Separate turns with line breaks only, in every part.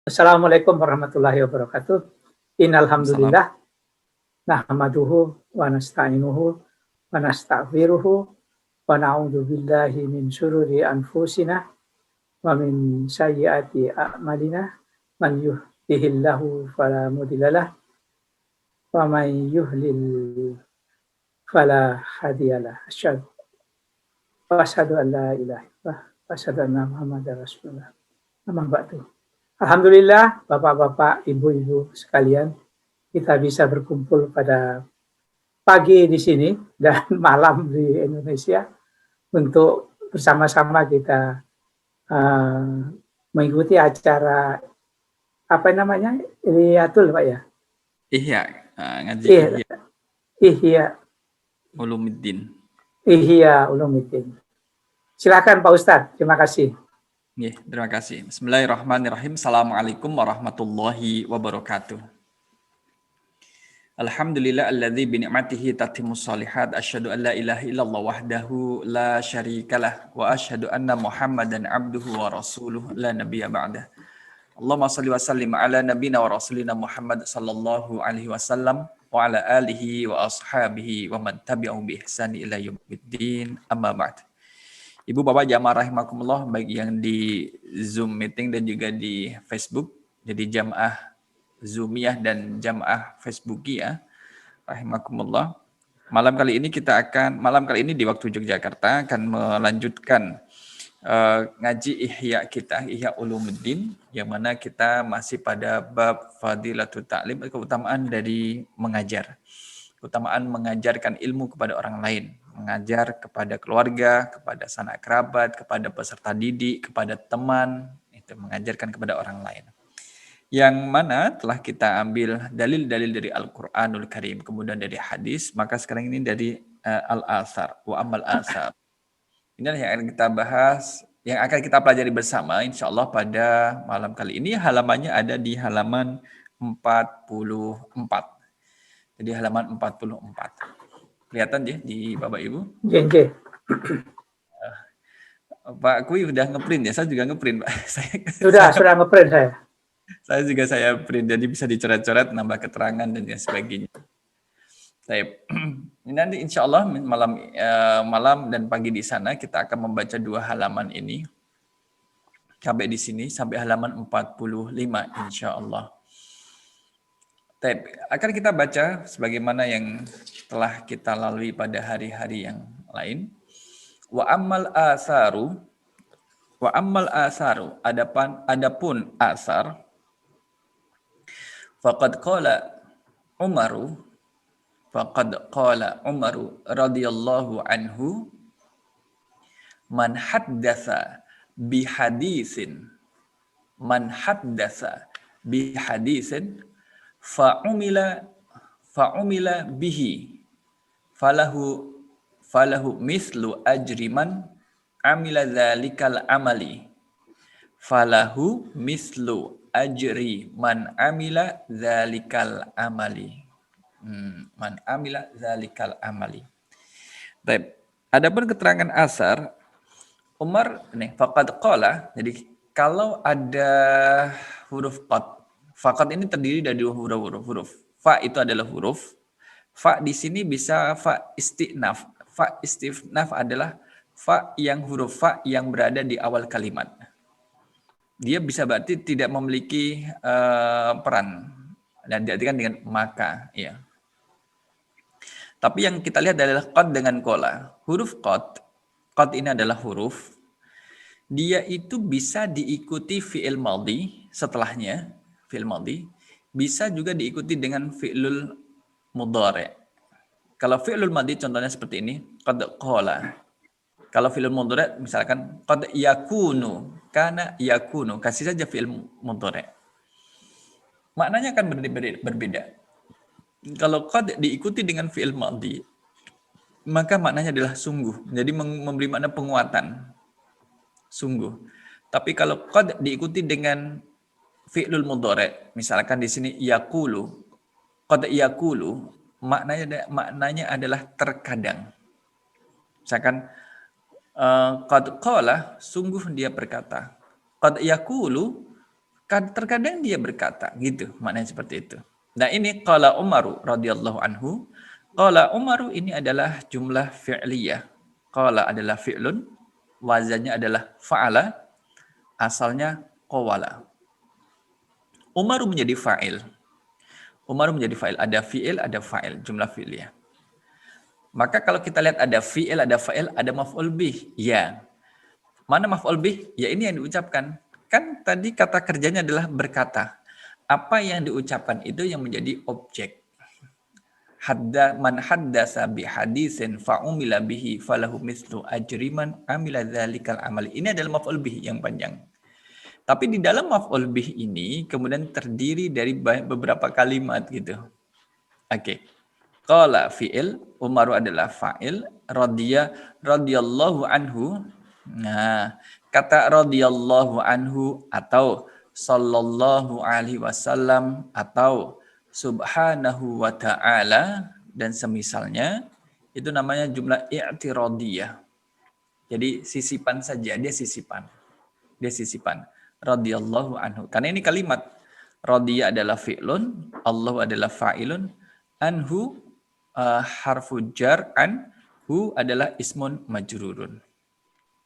Assalamualaikum warahmatullahi wabarakatuh. Innal
Salam.
hamdalillah nahmaduhu wa nasta'inuhu wa nastaghfiruhu wa na'udzu billahi min syururi anfusina wa min sayyiati a'malina. Man yuhdihillahu fala mudhillalah wa man yudhlil fala hadiyalah. Asyhadu an la ilaha illallah wa asyhadu anna Muhammadar Rasulullah. Amma ba'du. Alhamdulillah, Bapak-bapak, Ibu-ibu sekalian, kita bisa berkumpul pada pagi di sini dan malam di Indonesia untuk bersama-sama kita mengikuti acara apa namanya, Iliatul, Pak ya?
Ihya, ngaji
Ih,
Ihya
Ihya,
Ulumuddin.
Ihya Ulumuddin. Silakan Pak Ustadz, terima kasih.
Terima kasih. Bismillahirrahmanirrahim. Assalamualaikum warahmatullahi wabarakatuh. Alhamdulillah alladzi bi ni'matihi tatimmus shalihat. Asyhadu an la ilaha illallah wahdahu la syarikalah wa asyhadu anna Muhammadan abduhu wa rasuluh la nabiyya ba'dah. Allahumma shalli wa sallim ala nabiyyina wa rasulina Muhammad sallallahu alaihi wasallam wa ala alihi wa ashabihi wa man tabi'ahum bi ihsani ila yaumiddin. Amma ba'd. Ibu Bapak jamaah rahimakumullah, baik yang di Zoom meeting dan juga di Facebook. Jadi jamaah Zoomiyah dan jamaah Facebookiyah rahimakumullah. Malam kali ini di waktu Yogyakarta akan melanjutkan ngaji Ihya kita, Ihya Ulumuddin, yang mana kita masih pada bab Fadilatul Ta'lim, keutamaan dari mengajar. Keutamaan mengajarkan ilmu kepada orang lain, mengajar kepada keluarga, kepada sanak kerabat, kepada peserta didik, kepada teman, itu mengajarkan kepada orang lain. Yang mana telah kita ambil dalil-dalil dari Al-Qur'anul Karim, kemudian dari hadis, maka sekarang ini dari Al-Athar, wa amal athar. Inilah yang akan kita bahas, yang akan kita pelajari bersama insyaallah pada malam kali ini. Halamannya ada di halaman 44. Jadi halaman 44. Kelihatan ya di Bapak Ibu?
Jenje.
Pak Kui udah ngeprint ya? Saya juga ngeprint, Pak.
Sudah ngeprint saya.
Saya print, jadi bisa dicoret-coret, nambah keterangan dan sebagainya. Baik. Nanti insya Allah malam dan pagi di sana kita akan membaca 2 halaman ini. Sampai di sini, sampai halaman 45 insya Allah. Akan kita baca sebagaimana yang telah kita lalui pada hari-hari yang lain. Wa ammal asaru, adapun asar, faqad qala Umaru radhiyallahu anhu, man haddatsa bihadisin fa'umila bihi falahu mislu ajri man amila dzalikal amali. Falahu mislu ajri man amila dzalikal amali. Man amila dzalikal amali. Baik. Adapun keterangan asar, Umar nih faqad qala, jadi kalau ada huruf qad, faqad ini terdiri dari 2 huruf. Fa itu adalah huruf. Fa di sini bisa fa istinaf. Fa istinaf adalah huruf fa yang berada di awal kalimat. Dia bisa berarti tidak memiliki peran dan diartikan dengan maka, ya. Tapi yang kita lihat adalah qad dengan qala. Huruf qad ini adalah huruf. Dia itu bisa diikuti fi'il madhi setelahnya, fi'il madhi. Bisa juga diikuti dengan fi'lul mudhari'. Kalau fi'lul madhi contohnya seperti ini, qad qala. Kalau fi'lul mudhari' misalkan qad yakunu, kana yakunu, kasih saja fi'il mudhari'. Maknanya akan berbeda. Kalau qad diikuti dengan fi'il madhi, maka maknanya adalah sungguh. Jadi memberi makna penguatan. Sungguh. Tapi kalau qad diikuti dengan fi'lul mudhari', misalkan di sini yaqulu, qad yaqulu, maknanya adalah terkadang. Misalkan qad qala, sungguh dia berkata. Qad yaqulu, Terkadang dia berkata, gitu, maknanya seperti itu. Nah ini qala Umaru radhiyallahu anhu. Qala Umaru ini adalah jumlah fi'liyah. Qala adalah fi'lun, wazannya adalah fa'ala, asalnya qawala. Umaru menjadi fa'il. Umaru menjadi fa'il. Ada fi'il, ada fa'il, jumlah fi'liyah. Maka kalau kita lihat ada fi'il, ada fa'il, ada maf'ul bih. Ya. Mana maf'ul bih? Ya ini yang diucapkan. Kan tadi kata kerjanya adalah berkata. Apa yang diucapkan itu yang menjadi objek. Man haddasa bi hadisin fa'umila bihi falahu mislu ajriman amila dzalikal amali. Ini adalah maf'ul bih yang panjang. Tapi di dalam maf'ul bih ini kemudian terdiri dari beberapa kalimat gitu. Oke. Qala fi'il, Umaru adalah fa'il, radhiyallahu anhu. Nah, kata radhiyallahu anhu atau sallallahu alaihi wasallam atau subhanahu wa ta'ala dan semisalnya itu namanya jumlah i'tiradiyah. Jadi sisipan saja, dia sisipan. Dia sisipan. Radhiyallahu anhu. Karena ini kalimat radhiya adalah fi'lun, Allah adalah fa'ilun, anhu harfu jar, anhu adalah ismun majrurun.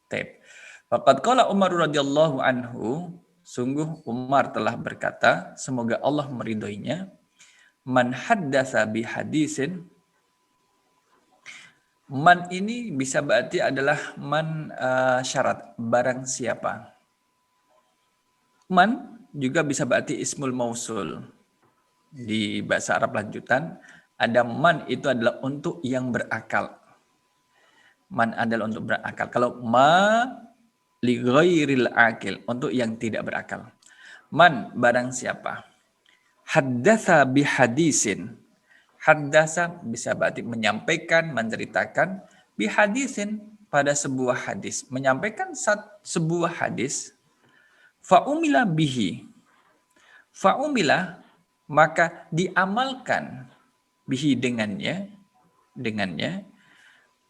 Taib. Faqad qala Umar radhiyallahu anhu, sungguh Umar telah berkata, semoga Allah meridhoinya, man haddatsa bi hadisin. Man ini bisa berarti adalah man syarat, barang siapa. Man juga bisa berarti ismul mausul. Di bahasa Arab lanjutan, ada man itu adalah untuk yang berakal. Man adalah untuk berakal. Kalau ma li ghairil akil, untuk yang tidak berakal. Man barang siapa. Haddatsa bi hadisin. Haddatsa bisa berarti menyampaikan, menceritakan bi hadisin pada sebuah hadis. Menyampaikan sebuah hadis fa'umila bihi. Fa'umila maka diamalkan bihi dengannya,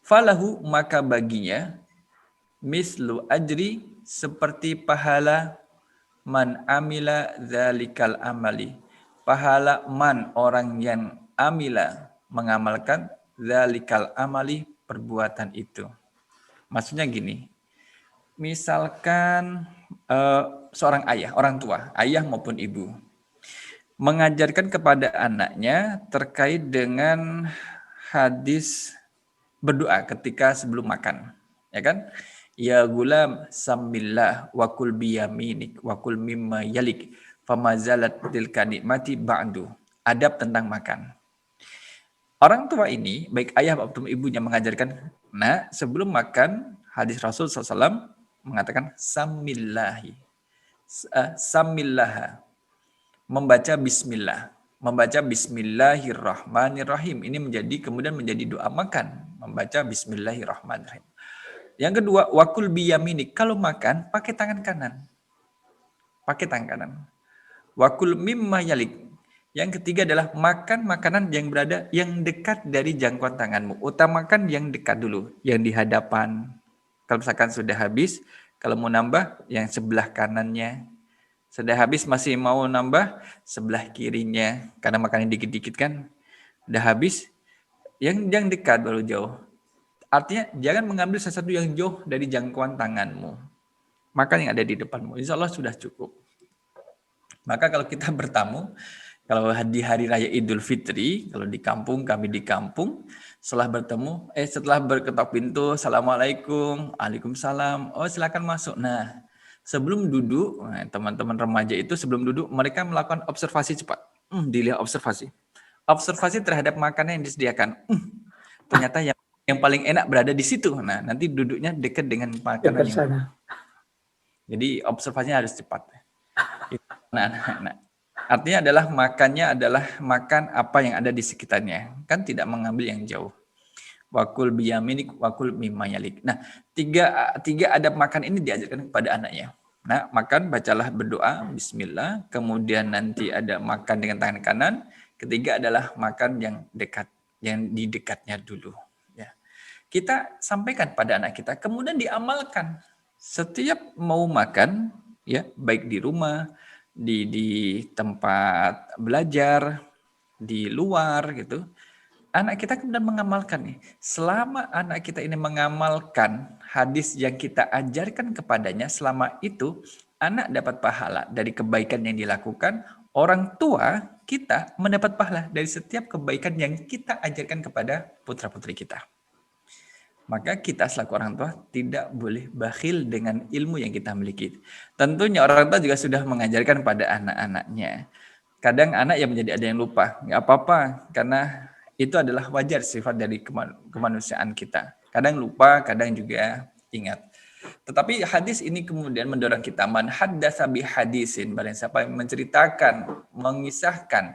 falahu maka baginya mislu ajri seperti pahala man amila dzalikal amali. Pahala man orang yang amila mengamalkan dzalikal amali perbuatan itu. Maksudnya gini. Misalkan seorang ayah, orang tua, ayah maupun ibu mengajarkan kepada anaknya terkait dengan hadis berdoa ketika sebelum makan, ya kan? Ya gulam samillah wa kul biyaminik wa kul mimma yalik famazalat tilka nikmati ba'du. Adab tentang makan. Orang tua ini, baik ayah maupun ibunya mengajarkan, nah sebelum makan hadis Rasul SAW mengatakan samillahi. Samillaha. Membaca bismillah. Membaca bismillahirrahmanirrahim. Ini kemudian menjadi doa makan. Membaca bismillahirrahmanirrahim. Yang kedua, wakul biyaminik. Kalau makan, pakai tangan kanan. Pakai tangan kanan. Wakul mimma yalik. Yang ketiga adalah makan makanan yang berada yang dekat dari jangkauan tanganmu. Utamakan yang dekat dulu. Yang di hadapan. Kalau misalkan sudah habis, kalau mau nambah, yang sebelah kanannya. Sudah habis masih mau nambah, sebelah kirinya. Karena makannya dikit-dikit kan. Udah habis, yang dekat baru jauh. Artinya jangan mengambil sesuatu yang jauh dari jangkauan tanganmu. Makan yang ada di depanmu. Insya Allah sudah cukup. Maka kalau kita bertamu, kalau di hari raya Idul Fitri, kalau di kampung, kami di kampung, setelah berketok pintu, Assalamualaikum, Waalaikumsalam, oh silakan masuk. Nah, sebelum duduk, teman-teman remaja itu sebelum duduk, mereka melakukan observasi cepat. Dilihat observasi. Observasi terhadap makanan yang disediakan. Ternyata yang paling enak berada di situ. Nah, nanti duduknya dekat dengan makanan yang sana. Jadi observasinya harus cepat. Nah, artinya adalah makannya adalah makan apa yang ada di sekitarnya. Kan tidak mengambil yang jauh. Wakul biyaminik, wakul mimma yalik. Nah, tiga adab makan ini diajarkan kepada anaknya. Nah, makan, bacalah berdoa, bismillah. Kemudian nanti ada makan dengan tangan kanan. Ketiga adalah makan yang dekat, yang di dekatnya dulu. Ya. Kita sampaikan pada anak kita, kemudian diamalkan. Setiap mau makan, ya baik di rumah, di tempat belajar, di luar gitu. Anak kita kemudian mengamalkan nih. Selama anak kita ini mengamalkan hadis yang kita ajarkan kepadanya, selama itu anak dapat pahala dari kebaikan yang dilakukan, orang tua kita mendapat pahala dari setiap kebaikan yang kita ajarkan kepada putra-putri kita. Maka kita selaku orang tua tidak boleh bakhil dengan ilmu yang kita miliki. Tentunya orang tua juga sudah mengajarkan pada anak-anaknya. Kadang anak yang menjadi ada yang lupa, nggak apa-apa, karena itu adalah wajar sifat dari kemanusiaan kita. Kadang lupa, kadang juga ingat. Tetapi hadis ini kemudian mendorong kita, man haddatsa bi hadisin, barang siapa yang menceritakan, mengisahkan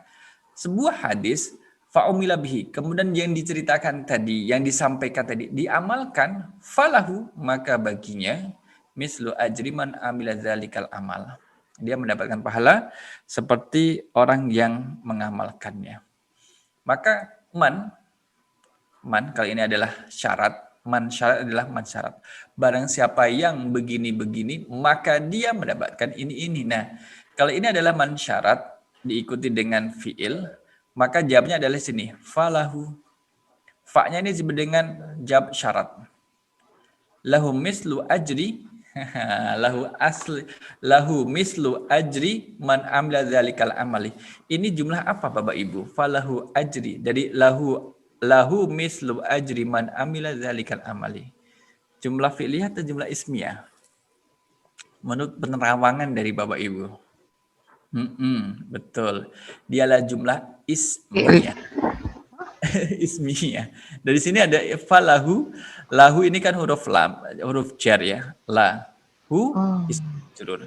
sebuah hadis, fa'umila bihi, kemudian yang diceritakan tadi, yang disampaikan tadi, diamalkan, falahu, maka baginya, mislu ajri man amila dzalikal amal. Dia mendapatkan pahala seperti orang yang mengamalkannya. Maka man kali ini adalah syarat. Syarat adalah syarat. Barang siapa yang begini-begini, maka dia mendapatkan ini. Nah, kalau ini adalah syarat diikuti dengan fiil, maka jawabnya adalah sini, falahu. Fa-nya ini disebut dengan jawab syarat. Lahu mislu ajri lahu mislu ajri man amila dzalikal amali. Ini jumlah apa Bapak Ibu? Falahu ajri. Dari lahu mislu ajri man amila dzalikal amali. Jumlah fi'liyah atau jumlah ismiyah? Menurut penerawangan dari Bapak Ibu. Betul. Dialah jumlah ismiyah. Ismiyah. Dari sini ada falahu. Lahu ini kan huruf lam, huruf jar ya. Lahu ismujrur.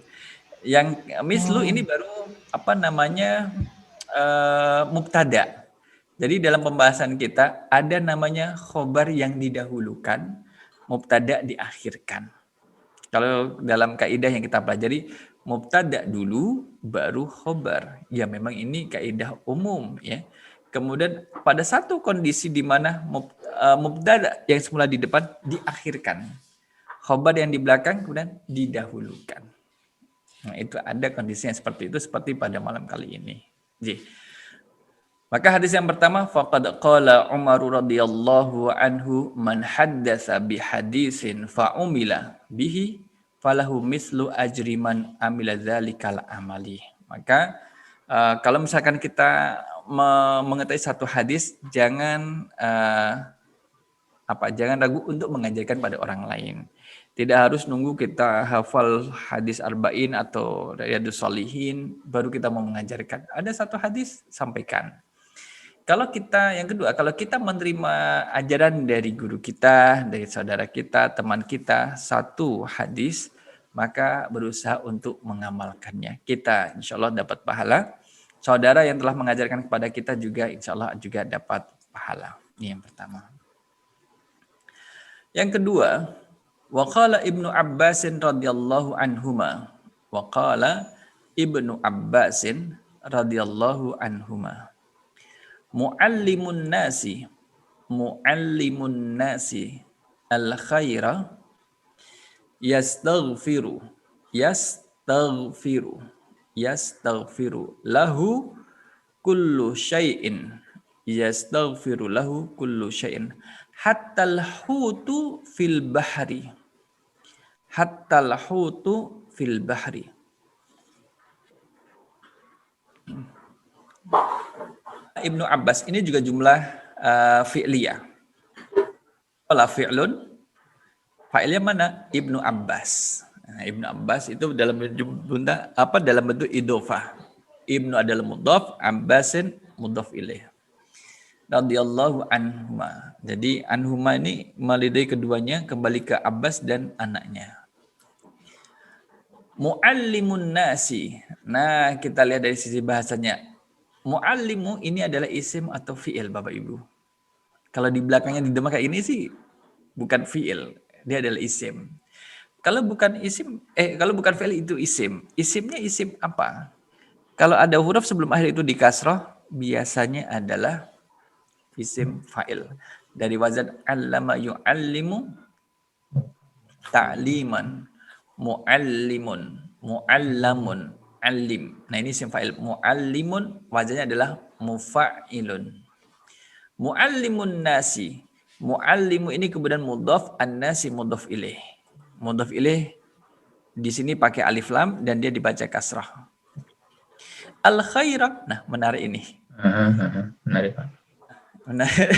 Yang mislu ini baru mubtada. Jadi dalam pembahasan kita ada namanya khobar yang didahulukan, mubtada diakhirkan. Kalau dalam kaidah yang kita pelajari, mubtada dulu baru khobar. Ya memang ini kaidah umum ya. Kemudian pada satu kondisi di mana mubtada yang semula di depan diakhirkan. Khobar yang di belakang kemudian didahulukan. Nah, itu ada kondisi yang seperti itu seperti pada malam kali ini. Jadi, maka hadis yang pertama, faqad qala Umar radhiyallahu anhu man haddatsa bi hadisin fa umila bihi falahu mislu ajri man amila dzalikal amali. Maka kalau misalkan kita mengetahui satu hadis, jangan ragu untuk mengajarkan pada orang lain. Tidak harus nunggu kita hafal hadis arba'in atau riyadhus shalihin baru kita mau mengajarkan. Ada satu hadis, sampaikan. Yang kedua, kalau kita menerima ajaran dari guru kita, dari saudara kita, teman kita, satu hadis, maka berusaha untuk mengamalkannya. Kita insya Allah dapat pahala. Saudara yang telah mengajarkan kepada kita juga insya Allah juga dapat pahala. Ini yang pertama. Yang kedua, waqala Ibnu Abbasin radhiyallahu anhuma. Waqala Ibnu Abbasin radhiyallahu anhuma. Muallimun nasi al khaira yastaghfiru lahu kullu syai'in hatta al-hutu fil bahri Ibnu Abbas ini juga jumlah fi'liyah. Qala fi'lun, fa'ilnya mana? Ibnu Abbas. Nah, Ibnu Abbas itu dalam bentuk idhofah. Ibnu adalah mudhaf, Abbasin mudhaf ilaih. Radhiyallahu anhuma. Jadi anhuma ini melidai keduanya kembali ke Abbas dan anaknya. Muallimun nasi. Nah, kita lihat dari sisi bahasanya. Muallimu ini adalah isim atau fi'il Bapak Ibu. Kalau di belakangnya di demak kayak ini sih bukan fi'il, dia adalah isim. Kalau bukan fi'il itu isim. Isimnya isim apa? Kalau ada huruf sebelum akhir itu di kasrah, biasanya adalah isim fa'il. Dari wazan allama yu'allimu ta'liman, mu'allamun. mu'allim. Nah ini isim fa'il. Mu'allimun wazannya adalah mufa'ilun. Mu'allimun nasi. Mu'allimu ini kemudian mudhaf, an-nasi mudhaf ilaih. Mudhaf ilaih di sini pakai alif lam dan dia dibaca kasrah. Al khaira. Nah, menarik ini.
Menarik, Pak.
Menarik.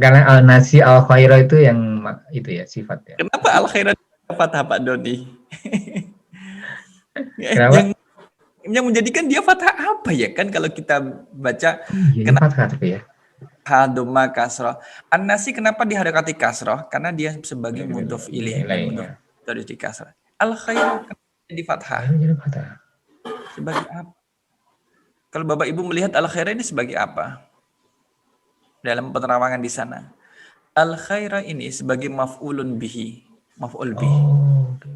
Karena al-nasi al-khaira itu yang itu ya sifatnya.
Kenapa al khaira fathah Pak Doni?
Kenapa?
yang menjadikan dia fathah apa ya? Kan kalau kita baca
Iya, fathah tapi ya.
haduma kasroh. An-nasi kenapa diharakati kasroh? Karena dia sebagai mudhof ilaih dan mudhof harus di kasroh. Al khair di fathah.
Jadi fathah.
Sebagai apa? Kalau Bapak Ibu melihat al khair ini sebagai apa? Dalam penerawangan di sana. Al khair ini sebagai maf'ulun bihi. Maf'ul bihi.
Oh, okay.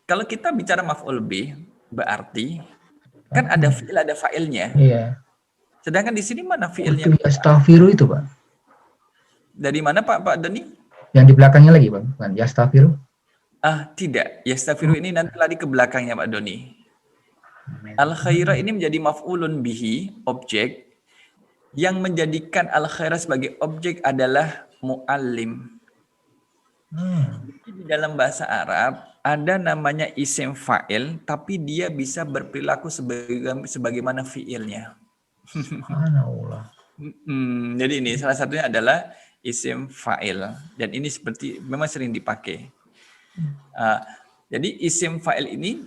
Kalau kita bicara maf'ul bihi berarti kan ada fi'il ada fa'ilnya.
Iya.
Sedangkan di sini mana fi'ilnya?
Itu yastaghfiru itu, Pak.
Dari mana Pak Doni?
Yang di belakangnya lagi, Bang. Bukan yastaghfiru.
Tidak. Yastaghfiru ini nanti lari ke belakangnya Pak Doni. Al khaira ini menjadi maf'ulun bihi, objek. Yang menjadikan al khaira sebagai objek adalah mu'allim. Di dalam bahasa Arab ada namanya isim fa'il, tapi dia bisa berperilaku sebagaimana fi'ilnya.
Subhanallah.
Jadi ini salah satunya adalah isim fa'il dan ini seperti memang sering dipakai. Jadi isim fa'il ini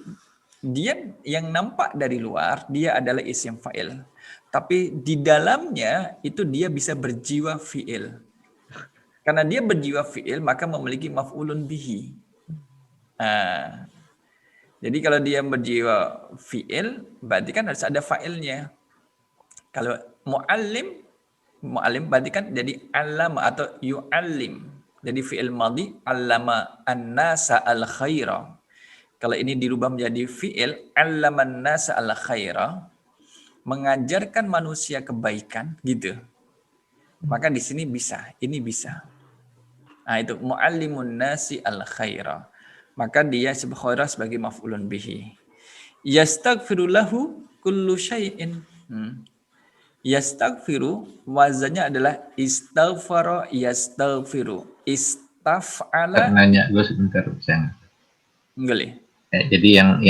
dia yang nampak dari luar dia adalah isim fa'il, tapi di dalamnya itu dia bisa berjiwa fi'il. Karena dia berjiwa fi'il maka memiliki maf'ulun bihi. Jadi kalau dia berjiwa fi'il berarti kan harus ada fa'ilnya. Kalau mu'allim berarti kan jadi allama atau yu'allim. Jadi fi'il madhi allama an-nasa al-khaira. Kalau ini dirubah menjadi fi'il allama an-nasa al-khaira, mengajarkan manusia kebaikan gitu. Maka di sini bisa, ini bisa. Nah, itu mu'allimun nasi al-khaira. Maka dia sebagai maf'ulun bihi. Yastaghfiru lahu kullu syai'in. Yastaghfiru wazannya adalah istaghfara yastaghfiru. Istaf'ala.
Nanya gue sebentar bisa.
Enggak.
Jadi yang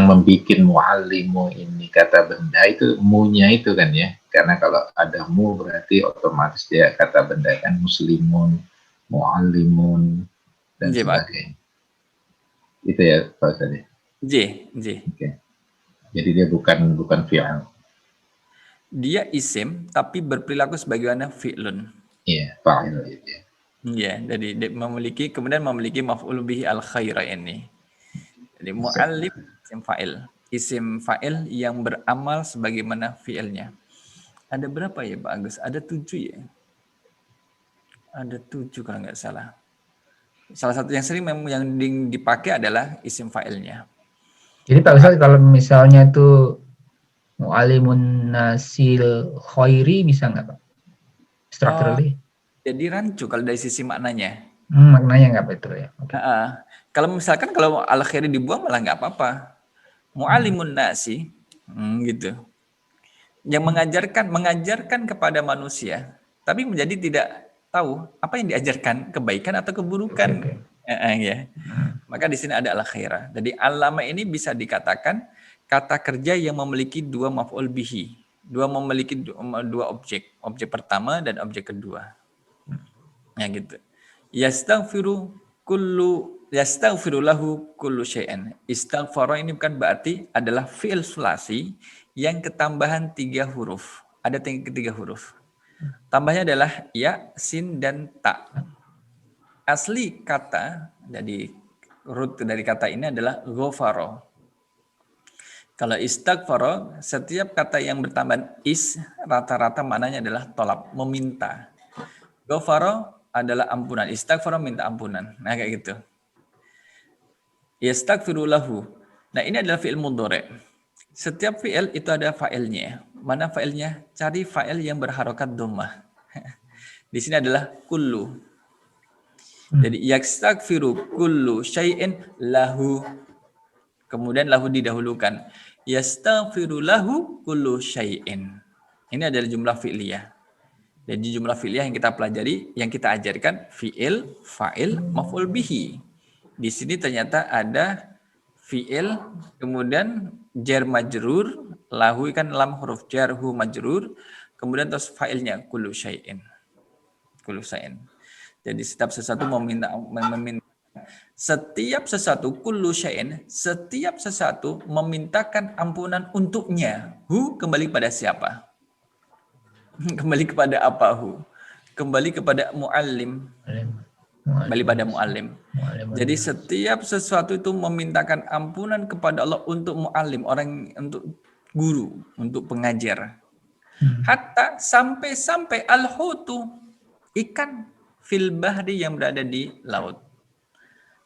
membuat mu'allimu ini kata benda itu mu-nya itu kan ya. Karena kalau ada mu berarti otomatis dia kata benda kan muslimun, mu'allimun dan sebagainya. Itu ya Pak Ustaz. Oke. Jadi dia bukan fi'al.
Dia isim tapi berperilaku sebagaimana fi'lun.
Iya, fa'il itu.
Iya, jadi kemudian memiliki maf'ul bihi al-khaira ini. Jadi mu'allim isim fa'il. Isim fa'il yang beramal sebagaimana fi'ilnya. Ada berapa ya Pak Agus? Ada 7 ya? Ada 7 kalau nggak salah. Salah satu yang sering yang dipakai adalah isim fa'ilnya.
Jadi Pak Ustaz kalau misalnya itu mu'alimun nasil khairi bisa nggak Pak? Structurally?
Jadi rancu kalau dari sisi maknanya.
Maknanya nggak betul ya? Okay.
Kalau misalkan kalau al-khairi dibuang malah nggak apa-apa. Mu'alimun nasi, gitu. Yang mengajarkan kepada manusia, tapi menjadi tidak tahu apa yang diajarkan, kebaikan atau keburukan. Ya. Maka di sini ada al-khaira. Jadi allama ini bisa dikatakan kata kerja yang memiliki dua maf'ul bihi. Memiliki dua objek. Objek pertama dan objek kedua. Ya gitu. Yastaghfiru lahu kullu syai'in. Istaghfara ini bukan berarti adalah fi'il sulasi yang ketambahan 3 huruf. Ada 3 huruf. Tambahnya adalah ya, sin, dan ta. Asli kata, jadi root dari kata ini adalah ghafara. Kalau istaghfara, setiap kata yang bertambahan is, rata-rata maknanya adalah tolak, meminta. Ghafara adalah ampunan. Istaghfara minta ampunan. Nah kayak gitu. Yastaghfiru lahu. Nah ini adalah fi'il mudhari'. Setiap fi'il itu ada fa'ilnya. Mana fa'ilnya? Cari fa'il yang berharokat dhammah. Di sini adalah kullu. Jadi yastaghfiru kullu syai'in lahu. Kemudian lahu didahulukan. Yastaghfiru lahu kullu syai'in. Ini adalah jumlah fi'liyah. Jadi jumlah fi'liyah yang kita pelajari, yang kita ajarkan fi'il, fa'il, maf'ul bihi. Di sini ternyata ada fi'il, kemudian jar majrur, lahu kan lam huruf jar, hu majrur, kemudian terus fa'ilnya kullu syai'in. Kullu syai'in. Jadi setiap sesuatu meminta setiap sesuatu kullu syai'in, setiap sesuatu memintakan ampunan untuknya. Hu kembali pada siapa? Kembali kepada apa hu? Kembali kepada muallim. Kembali pada muallim. Jadi setiap sesuatu itu memintakan ampunan kepada Allah untuk muallim, orang untuk guru, untuk pengajar. Hatta sampai al-hutu, ikan fil bahri yang berada di laut.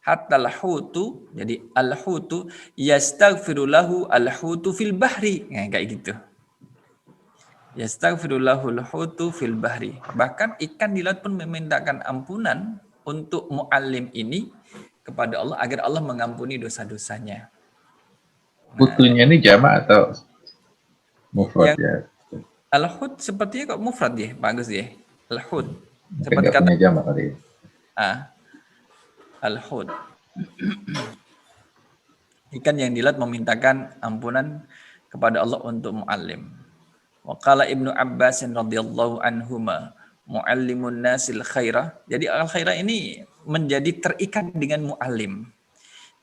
Hatta al-hutu, jadi al-hutu yastaghfiru lahu al-hutu fil bahri. Nah, kayak gitu. Yastaghfiru lahu al-hutu fil bahri. Bahkan ikan di laut pun memintakan ampunan untuk muallim ini kepada Allah agar Allah mengampuni dosa-dosanya.
Hutunya ini jamak atau mufrad ya?
Al-hut sepertinya kok mufrad ya, bagus ya. Al-hut.
Mungkin
Seperti
nggak
kata
punya jamak kali ya.
Al-hud. Ikan yang di laut memintakan ampunan kepada Allah untuk muallim. Wa qala Ibnu Abbas radhiyallahu anhuma muallimun nasil khairah. Jadi al-khairah ini menjadi terikat dengan muallim.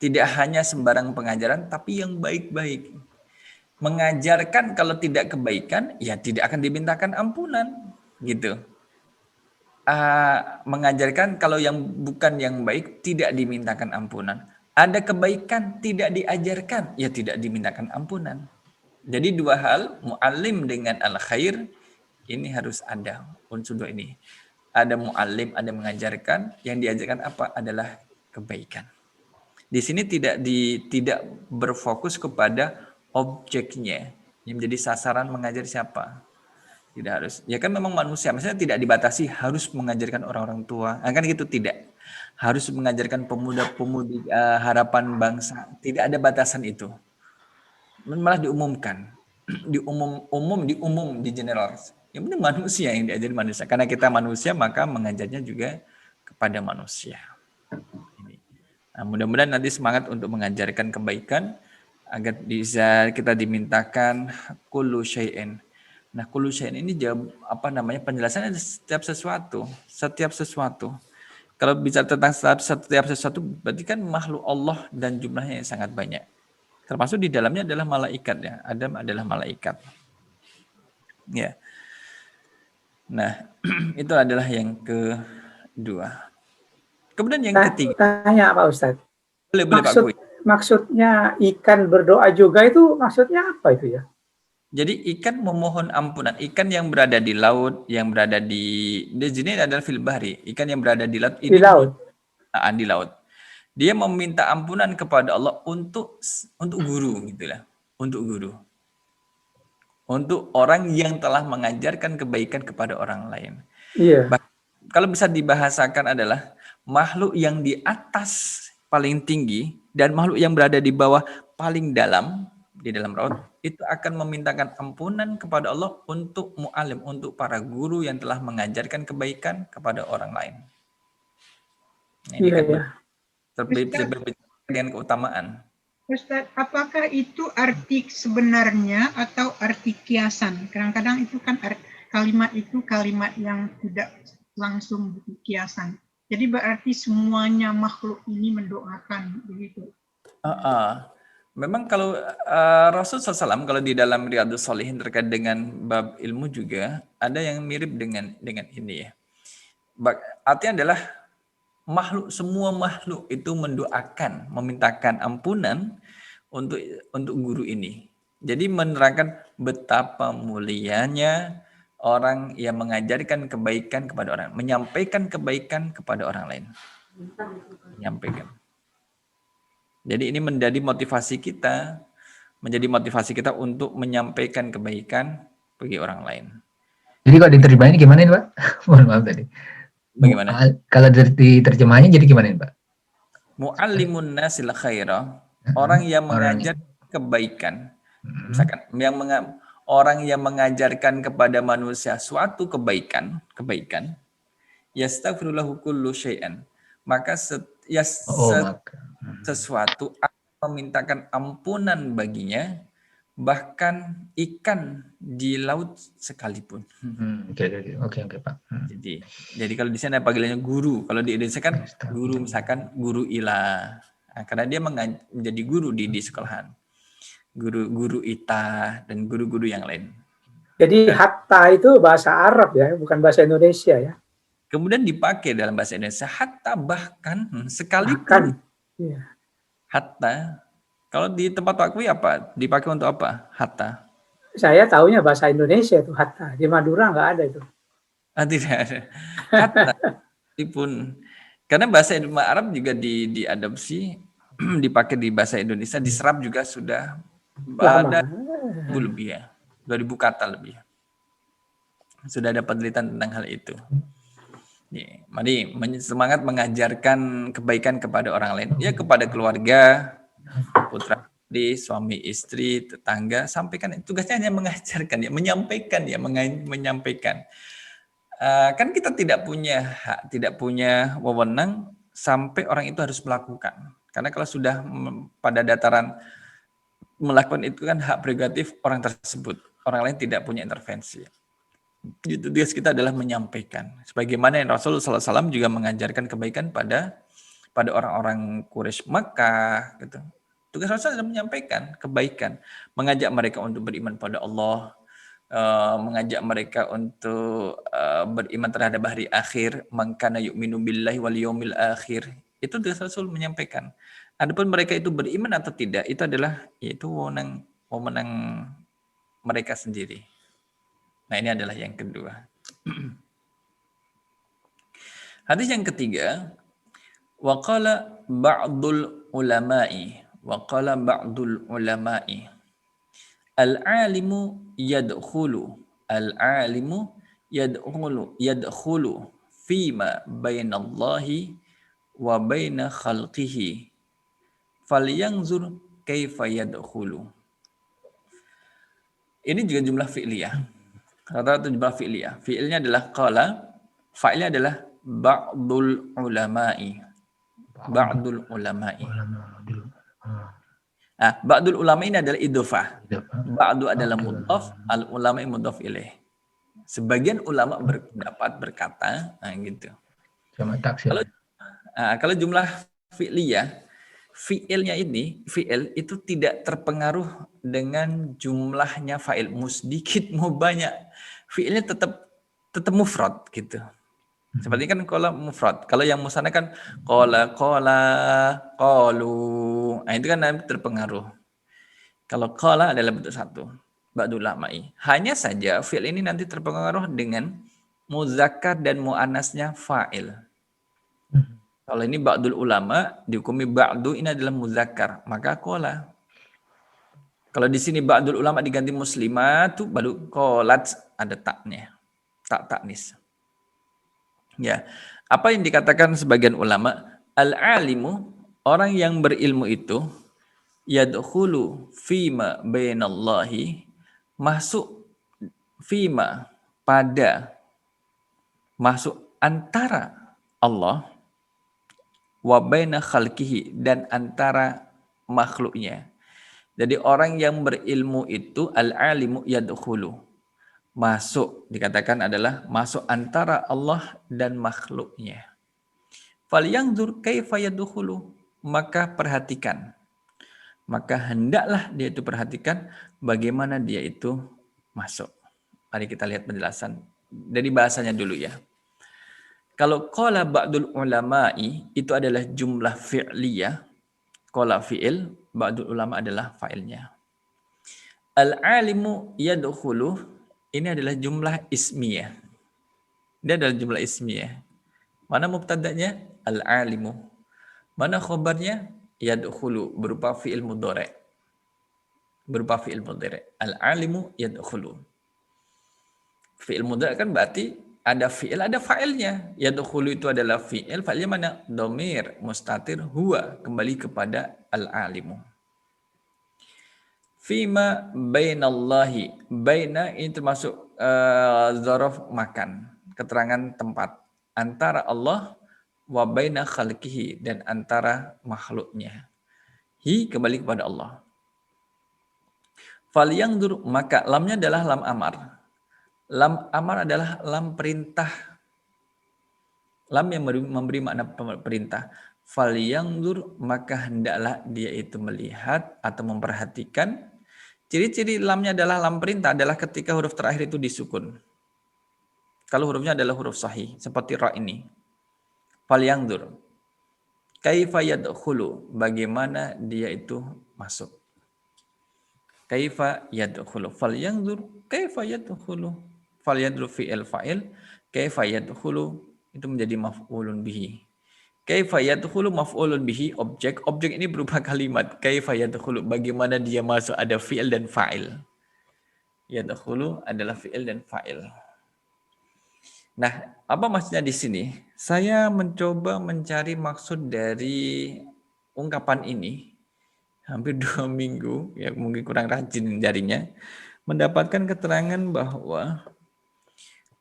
Tidak hanya sembarang pengajaran tapi yang baik-baik. Mengajarkan kalau tidak kebaikan ya tidak akan dimintakan ampunan gitu. Mengajarkan kalau yang bukan yang baik tidak dimintakan ampunan. Ada kebaikan tidak diajarkan, ya tidak dimintakan ampunan. Jadi dua hal, muallim dengan al-khair, ini harus ada unsur dua ini. Ada muallim, ada mengajarkan, yang diajarkan apa adalah kebaikan. Di sini tidak berfokus kepada objeknya, yang menjadi sasaran mengajar siapa. Tidak harus. Ya kan memang manusia, maksudnya tidak dibatasi harus mengajarkan orang-orang tua. Nah, kan gitu tidak. Harus mengajarkan pemuda-pemudi harapan bangsa. Tidak ada batasan itu. Malah diumumkan. Diumum di general. Yang penting manusia yang diajari manusia. Karena kita manusia maka mengajarnya juga kepada manusia. Nah, mudah-mudahan nanti semangat untuk mengajarkan kebaikan agar bisa kita dimintakan kullu syai'in. Nah, kullu syai'in ini penjelasannya setiap sesuatu. Kalau bicara tentang setiap sesuatu berarti kan makhluk Allah dan jumlahnya yang sangat banyak. Termasuk di dalamnya adalah malaikat ya. Adam adalah malaikat. Ya. Nah, itu adalah yang kedua. Kemudian yang ketiga.
Tanya Pak Ustadz.
Boleh Pak Kui.
Maksudnya ikan berdoa juga itu maksudnya apa itu ya?
Jadi ikan memohon ampunan, ikan yang berada di laut, yang berada di sini adalah fil bahri, ikan yang berada di laut ini di laut. Dia meminta ampunan kepada Allah untuk guru gitulah, untuk guru. Untuk orang yang telah mengajarkan kebaikan kepada orang lain.
Iya.
Kalau bisa dibahasakan adalah makhluk yang di atas paling tinggi dan makhluk yang berada di bawah paling dalam di dalam laut itu akan memintakan ampunan kepada Allah untuk mu'alim, untuk para guru yang telah mengajarkan kebaikan kepada orang lain. Nah, ini kan berbicara dengan keutamaan.
Ustaz, apakah itu arti sebenarnya atau arti kiasan? Kadang-kadang itu kan kalimat itu kalimat yang tidak langsung kiasan. Jadi berarti semuanya makhluk ini mendoakan begitu.
Memang kalau Rasul SAW kalau di dalam Riyadhus Shalihin terkait dengan bab ilmu juga ada yang mirip dengan ini ya. Artinya adalah semua makhluk itu mendoakan, memintakan ampunan untuk guru ini. Jadi menerangkan betapa mulianya orang yang mengajarkan kebaikan kepada orang, menyampaikan kebaikan kepada orang lain. Menyampaikan. Jadi ini menjadi motivasi kita untuk menyampaikan kebaikan bagi orang lain.
Jadi kalau diterjemahin gimana Pak? Mohon maaf tadi.
Bagaimana?
Kalau diterjemahannya jadi gimana Pak?
Mu'allimun nasil khaira. Orang yang
Orang-
mengajar kebaikan.
Hmm.
Misalkan orang yang mengajarkan kepada manusia suatu kebaikan, yastaghfirullahu kullu syai'an. Maka
Maka.
sesuatu akan memintakan ampunan baginya, bahkan ikan di laut sekalipun.
Oke, Pak.
Jadi kalau di sana panggilannya guru, kalau di Indonesia kan guru, misalkan guru ilah. Nah, karena dia menjadi guru di sekolahan. Guru ITA dan guru-guru yang lain.
Jadi hatta itu bahasa Arab ya, bukan bahasa Indonesia ya.
Kemudian dipakai dalam bahasa Indonesia hatta, bahkan sekalipun.
Bahkan. Iya.
Hatta. Kalau di tempat wakwi apa? Dipakai untuk apa? Hatta.
Saya taunya bahasa Indonesia itu hatta. Di Madura nggak ada itu.
Tidak ada. Hatta. Meskipun karena bahasa Arab juga diadopsi, dipakai di bahasa Indonesia, diserap juga sudah ada 2000 lebih ya. 2000 kata lebih. Sudah ada penelitian tentang hal itu. Ya, mari semangat mengajarkan kebaikan kepada orang lain. Ya, kepada keluarga, putra, suami, istri, tetangga, sampaikan. Tugasnya hanya mengajarkan, ya, menyampaikan. Kan kita tidak punya hak, tidak punya wewenang sampai orang itu harus melakukan. Karena kalau sudah pada dataran melakukan itu kan hak prerogatif orang tersebut. Orang lain tidak punya intervensi. Itu tugas kita adalah menyampaikan. Sebagaimana yang Rasul SAW juga mengajarkan kebaikan pada orang-orang Quraisy Makkah. Gitu. Tugas Rasul adalah menyampaikan kebaikan, mengajak mereka untuk beriman pada Allah, mengajak mereka untuk beriman terhadap hari akhir, man kana yu'minu billahi wal yaumil akhir. Itu tugas Rasul menyampaikan. Adapun mereka itu beriman atau tidak, itu adalah wewenang mereka sendiri. Nah, ini adalah yang kedua. Hadis yang ketiga, waqala ba'dul ulama'i al-alimu yadkhulu fima bainallahi wa baina khalqihi falyanzur kaifa yadkhulu. Ini juga jumlah fi'liyah. Rata-rata jumlah fi'liyah. Fi'ilnya adalah qala, fa'ilnya adalah ba'dul ulama'i. Ba'dul ulama ini adalah idhofah. Ba'du adalah mudhaf, al-ulama'i mudhaf ilaih. Sebagian ulama berpendapat berkata, gitu. Kalau jumlah fi'liyah, fi'il itu tidak terpengaruh dengan jumlahnya fa'il. Mau sedikit, mau banyak. Fi'ilnya tetap mufrad gitu. Seperti kan qala mufrad. Kalau yang musanna kan qala, qalu. Nah, itu kan terpengaruh. Kalau qala adalah bentuk satu. Ba'dul ulama'i. Hanya saja fi'il ini nanti terpengaruh dengan muzakkar dan muannasnya fa'il. Kalau ini ba'dul ulama, dihukumi ba'du ini adalah muzakkar, maka qala. Kalau di sini ba'dul ulama diganti muslimat, itu baru qalat, ada taknya. Tak taknis. Ya. Apa yang dikatakan sebagian ulama? Al-alimu, orang yang berilmu itu, yadkhulu fima bainallahi, masuk fima, masuk antara Allah, wa baina khalqihi, dan antara makhluknya. Jadi orang yang berilmu itu al-alimu yadkhulu, masuk, dikatakan adalah masuk antara Allah dan makhluknya. Falyanzur kaifa yadkhulu, maka perhatikan. Maka hendaklah dia itu perhatikan bagaimana dia itu masuk. Mari kita lihat penjelasan dari bahasanya dulu ya. Kalau qala ba'dul ulama'i itu adalah jumlah fi'liyah. Qala fi'il, ba'dul ulama adalah fa'ilnya. Al-alimu yadkhulu, ini adalah jumlah ismiyah. Dia adalah jumlah ismiyah. Mana mubtada'nya? Al-alimu. Mana khabarnya? Yadkhulu, berupa fi'il mudhari'. Al-alimu yadkhulu. Fi'il mudhari' kan berarti ada fi'il, ada fa'ilnya. Yadkhulu itu adalah fi'il, fa'ilnya mana? Dhamir mustatir huwa, kembali kepada al-alimu. Fima bainallahi. Baina ini termasuk dzaraf makan, keterangan tempat antara Allah wa baina khalqihi, dan antara makhluknya. Hi kembali kepada Allah. Falyanzur, maka lamnya adalah lam amar. Lam amar adalah lam perintah. Lam yang memberi makna perintah. Falyanzur, maka hendaklah dia itu melihat atau memperhatikan. Ciri-ciri lamnya adalah lam perintah adalah ketika huruf terakhir itu disukun. Kalau hurufnya adalah huruf sahih, seperti ra ini. Falyanzur. Kaifa yadkhulu, bagaimana dia itu masuk. Kaifa yadkhulu. Falyanzur kaifa yadkhulu. Falyanzur fi'il fa'il. Kaifa yadkhulu itu menjadi maf'ulun bihi. Kaifa yadkhulu maf'ulun bihi, objek. Objek ini berupa kalimat. Kaifa yadkhulu, bagaimana dia masuk, ada fi'il dan fa'il. Yadkhulu adalah fi'il dan fa'il. Nah, apa maksudnya di sini? Saya mencoba mencari maksud dari ungkapan ini. Hampir 2 minggu, ya mungkin kurang rajin jarinya, mendapatkan keterangan bahwa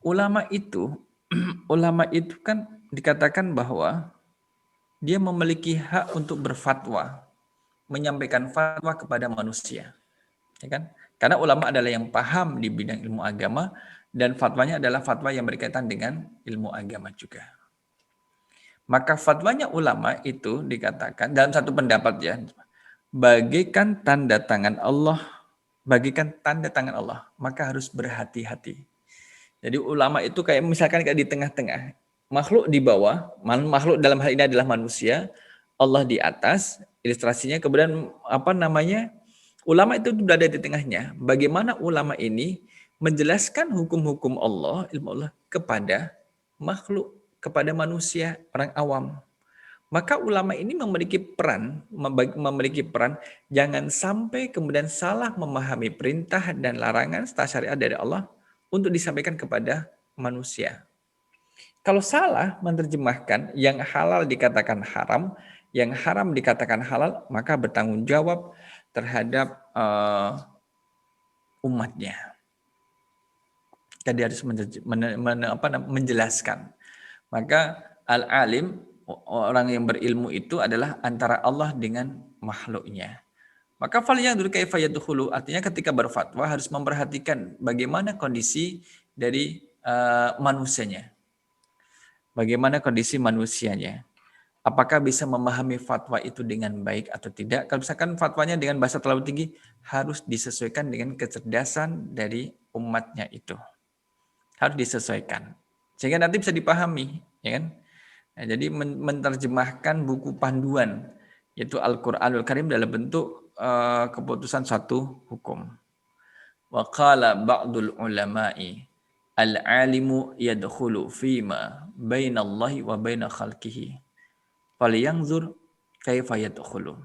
ulama itu kan dikatakan bahwa dia memiliki hak untuk berfatwa, menyampaikan fatwa kepada manusia, ya kan? Karena ulama adalah yang paham di bidang ilmu agama, dan fatwanya adalah fatwa yang berkaitan dengan ilmu agama juga. Maka fatwanya ulama itu dikatakan dalam satu pendapat, ya, bagikan tanda tangan Allah, bagikan tanda tangan Allah, maka harus berhati-hati. Jadi ulama itu kayak misalkan kayak di tengah-tengah, makhluk di bawah, makhluk dalam hal ini adalah manusia, Allah di atas, ilustrasinya, kemudian ulama itu berada di tengahnya. Bagaimana ulama ini menjelaskan hukum-hukum Allah, ilmu Allah kepada makhluk, kepada manusia, orang awam. Maka ulama ini memiliki peran, jangan sampai kemudian salah memahami perintah dan larangan serta syariat dari Allah untuk disampaikan kepada manusia. Kalau salah menerjemahkan, yang halal dikatakan haram, yang haram dikatakan halal, maka bertanggung jawab terhadap umatnya. Jadi harus menjelaskan. Maka al-alim, orang yang berilmu itu adalah antara Allah dengan makhluknya. Maka falyanzur kaifa yadkhulu, artinya ketika berfatwa harus memperhatikan bagaimana kondisi dari manusianya. Bagaimana kondisi manusianya. Apakah bisa memahami fatwa itu dengan baik atau tidak? Kalau misalkan fatwanya dengan bahasa terlalu tinggi, harus disesuaikan dengan kecerdasan dari umatnya itu. Harus disesuaikan. Sehingga nanti bisa dipahami, ya kan? Nah, jadi menerjemahkan buku panduan, yaitu Al-Quranul Karim dalam bentuk keputusan satu hukum. Wa qala ba'dul ulama'i al-alimu yadkhulu fima bainallahi wa baina khalqihi. Falyanzur kaifa yadkhulu.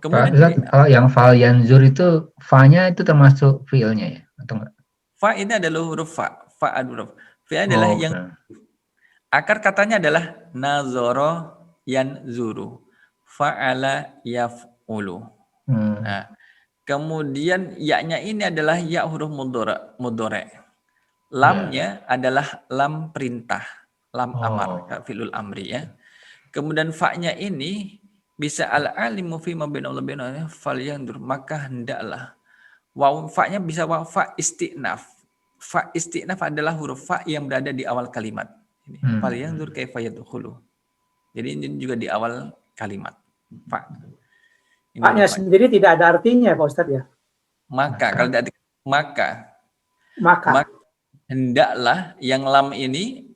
Kemudian kalau yang falyanzur itu fa-nya itu termasuk fi'ilnya ya atau enggak?
Fa ini adalah huruf fa. Fa adalah yang akar katanya adalah nazara yanzuru. Fa'ala yaf'ulu. Nah, kemudian ya-nya ini adalah ya huruf mudhari'. Lamnya adalah lam perintah, lam amar, fi'lul amri, ya. Kemudian fa-nya ini bisa al-alimu fi ma baina Allah baina falyanzur, maka hendaklah. Waw, fa-nya bisa waw fa isti'naf. Fa isti'naf adalah huruf fa yang berada di awal kalimat. Falyanzur kaifa yadkhulu. Jadi ini juga di awal kalimat. Fa.
Fa-nya sendiri tidak ada artinya, Pak Ustadz, ya.
Maka kalau tidak maka hendaklah, yang lam ini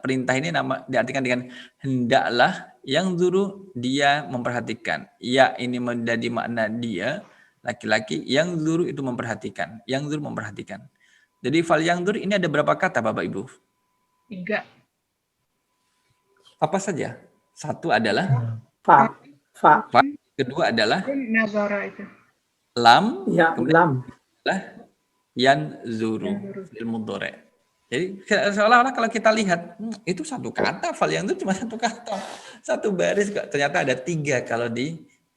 perintah ini diartikan dengan hendaklah, yang zuru dia memperhatikan. Ya ini menjadi makna dia laki-laki, yang zuru itu memperhatikan. Yang zuru memperhatikan. Jadi fal yang zuru ini ada berapa kata Bapak Ibu?
3.
Apa saja? Satu adalah
fa.
Kedua adalah
nazara itu.
Lam.
Ya, lam.
Adalah yan zuru ilmu dore. Jadi seolah-olah kalau kita lihat itu satu kata, fal yang itu cuma satu kata, satu baris kok. Ternyata ada 3 kalau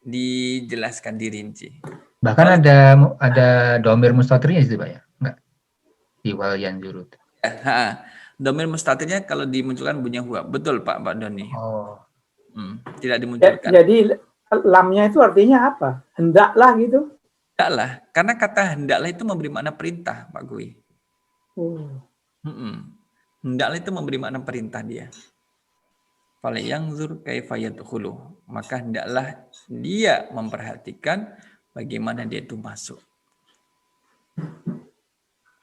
dijelaskan dirinci.
Bahkan
Kalau
ada domir mustatirnya sih Pak ya? Enggak. Di wal yanzuru.
domir mustatirnya kalau dimunculkan bunyi huwa. Betul Pak Doni.
Oh.
Tidak
Ya,
dimunculkan.
jadi lamnya itu artinya apa? Hendaklah gitu.
Hendaklah, karena kata hendaklah itu memberi makna perintah Pak Gui. Hendaklah itu memberi makna perintah dia. Falyanzur kaifa yadkhulu. Maka hendaklah dia memperhatikan bagaimana dia itu masuk.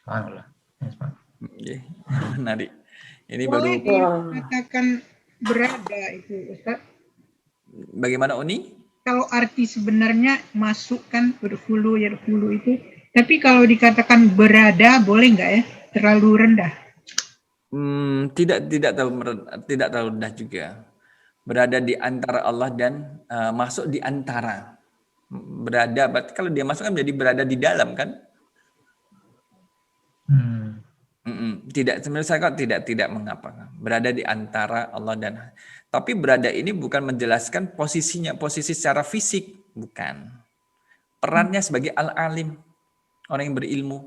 Subhanallah.
Oke, menarik. Ini
Boleh
baru
dikatakan berada itu Ustaz.
bagaimana Uni?
Kalau arti sebenarnya masuk kan berhulu itu. Tapi kalau dikatakan berada boleh nggak ya? Terlalu rendah.
Tidak terlalu rendah juga. Berada di antara Allah dan masuk di antara. Berada, berarti kalau dia masuk kan menjadi berada di dalam kan? Tidak, sebenarnya saya kok tidak mengapa. Berada di antara Allah dan, tapi berada ini bukan menjelaskan posisinya, posisi secara fisik, bukan. Perannya sebagai al-alim, orang yang berilmu.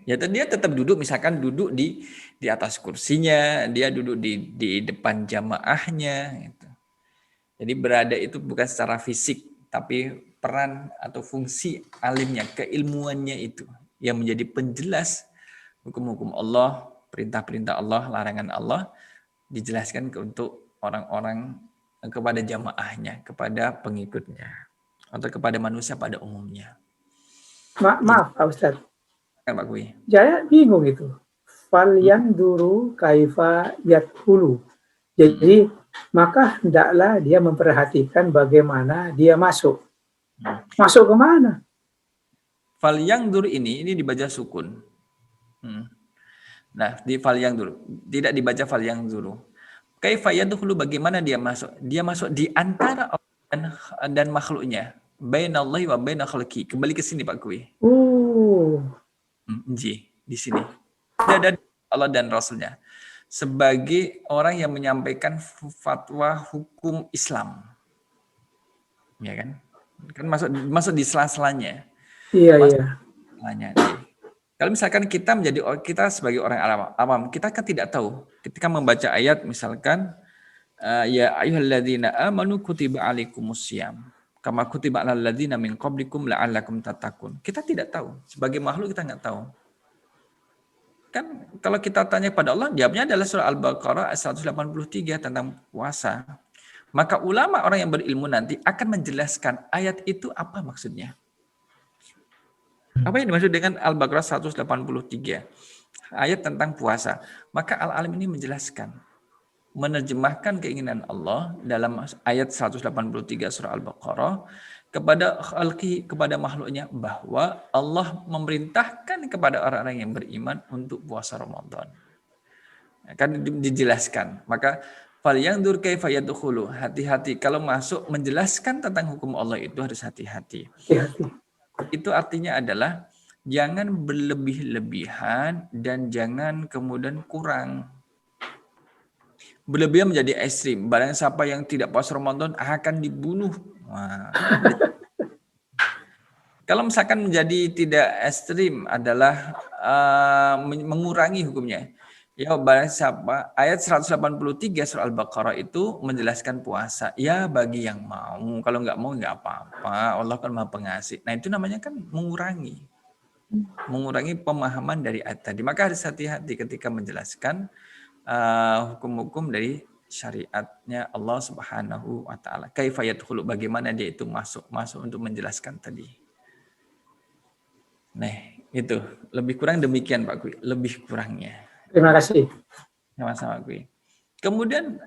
Ya dia tetap duduk, misalkan duduk di atas kursinya, dia duduk di depan jamaahnya. Gitu. Jadi berada itu bukan secara fisik, tapi peran atau fungsi alimnya, keilmuannya itu yang menjadi penjelas hukum-hukum Allah, perintah-perintah Allah, larangan Allah dijelaskan untuk orang-orang, kepada jamaahnya, kepada pengikutnya, atau kepada manusia pada umumnya.
Maaf Pak Ustadz.
Pak Gui.
Saya bingung itu. Falyanzuru kaifa yadkhulu. Jadi maka hendaklah dia memperhatikan bagaimana dia masuk. Masuk ke mana?
Falyanzur ini dibaca sukun. Nah, di falyanzur tidak dibaca falyanzuru. Kaifa yadkhulu, bagaimana dia masuk? Dia masuk di antara Allah dan makhluknya. Bainallahi wa baina khalqi. Kembali ke sini Pak Gui. Di sini. Ada Allah dan Rasulnya. Sebagai orang yang menyampaikan fatwa hukum Islam. Ya kan? Kan masuk di sela-selanya.
Iya.
Kalau misalkan kita sebagai orang awam, kita kan tidak tahu. Ketika membaca ayat misalkan ya ayyuhalladzina amanu kutiba alaikumussyam kama kutiba alal ladzina min qablikum la'allakum tattaqun. Kita tidak tahu. Sebagai makhluk kita nggak tahu. Kan kalau kita tanya pada Allah, jawabnya adalah surah Al-Baqarah 183 tentang puasa. Maka ulama orang yang berilmu nanti akan menjelaskan ayat itu apa maksudnya. Apa yang dimaksud dengan Al-Baqarah 183? Ayat tentang puasa. Maka Al-Alim ini menjelaskan, menerjemahkan keinginan Allah dalam ayat 183 surah Al-Baqarah kepada makhluknya, bahwa Allah memerintahkan kepada orang-orang yang beriman untuk puasa Ramadan. Kan dijelaskan. Maka falyanzur kaifa yadkhulu, hati-hati kalau masuk menjelaskan tentang hukum Allah itu harus hati-hati. Itu artinya adalah jangan berlebih-lebihan dan jangan kemudian kurang. Berlebihan menjadi ekstrim. Barang siapa yang tidak puasa Ramadan akan dibunuh. Kalau misalkan menjadi tidak ekstrim adalah mengurangi hukumnya. Ya, barang siapa, ayat 183 surah Al-Baqarah itu menjelaskan puasa. Ya bagi yang mau, kalau nggak mau nggak apa-apa. Allah kan Maha Pengasih. Nah itu namanya kan mengurangi pemahaman dari ayat tadi. Maka harus hati-hati ketika menjelaskan hukum-hukum dari syariatnya Allah Subhanahu wa taala. Kaifa yadkhulu, bagaimana dia itu masuk untuk menjelaskan tadi. Nah, itu lebih kurang demikian Pak Gui, lebih kurangnya.
Terima kasih.
Sama-sama Gui. Kemudian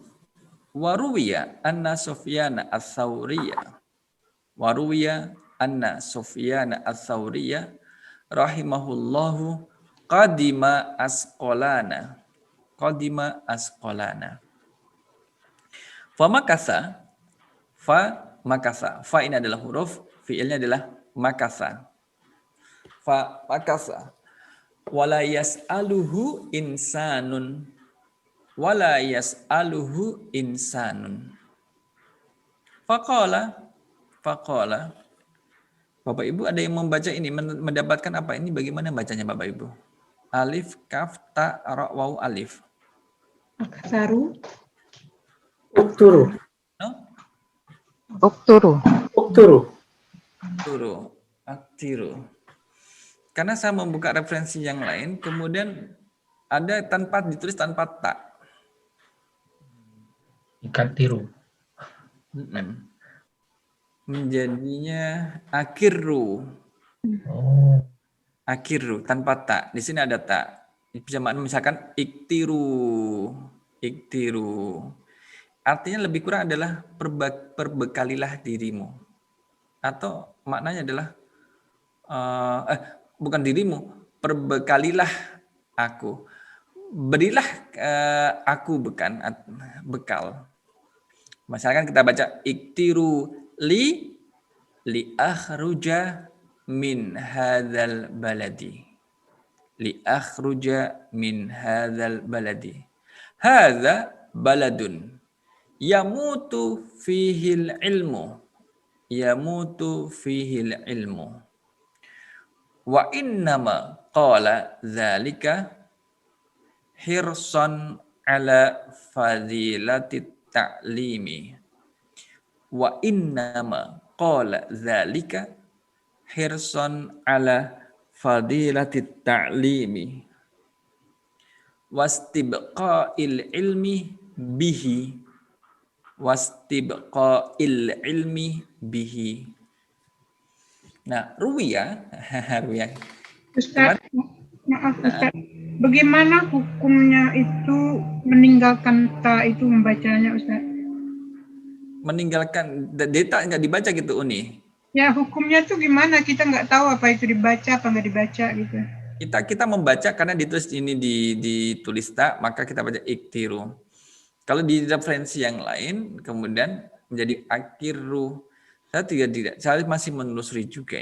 waruwiya anna Sufyan ats-Tsauriyya. Waruwiya anna Sufyan ats-Tsauriyya rahimahullahu qadima asqalana. Famakasa. Fa ini adalah huruf, fi'ilnya adalah makasa. Fa makasa. Wala yas'aluhu insanun. Wala yas'aluhu insanun. Faqala. Bapak Ibu ada yang membaca ini, mendapatkan apa ini? Bagaimana bacanya Bapak Ibu? Alif, kaf, ta, ra, waw, alif.
Aksaru.
Ukturu.
No?
Ukturu.
Aktiru. Karena saya membuka referensi yang lain, kemudian ada ditulis tanpa ta.
Ikatiru.
Menjadinya akirru.
Oh.
Akirru tanpa ta. Di sini ada ta. Bisa makna misalkan iktiru. Artinya lebih kurang adalah perbekalilah dirimu. Atau maknanya adalah bukan dirimu, perbekalilah aku. Berilah aku bekal. Misalkan kita baca iktiru li akhruja min hadzal baladi. Li akhruja min hadzal baladi. Hadza baladun yamutu fihil ilmu. Wa innama qala dzalika hirsan ala fadilatit ta'limi. Wa innama qala dzalika hirsan ala fadilatit ta'limi. Wastibqa'il ilmi bihi. Nah, ruwiya.
Ustaz, maaf Ustaz. Bagaimana hukumnya itu meninggalkan ta itu membacanya Ustaz?
Meninggalkan data nggak dibaca gitu Uni.
Ya hukumnya tuh gimana? Kita nggak tahu apa itu dibaca apa nggak dibaca gitu.
Kita membaca karena ditulis ini ditulis ta, maka kita baca iktiru. Kalau di referensi yang lain kemudian menjadi akhiru. Saya masih menelusuri juga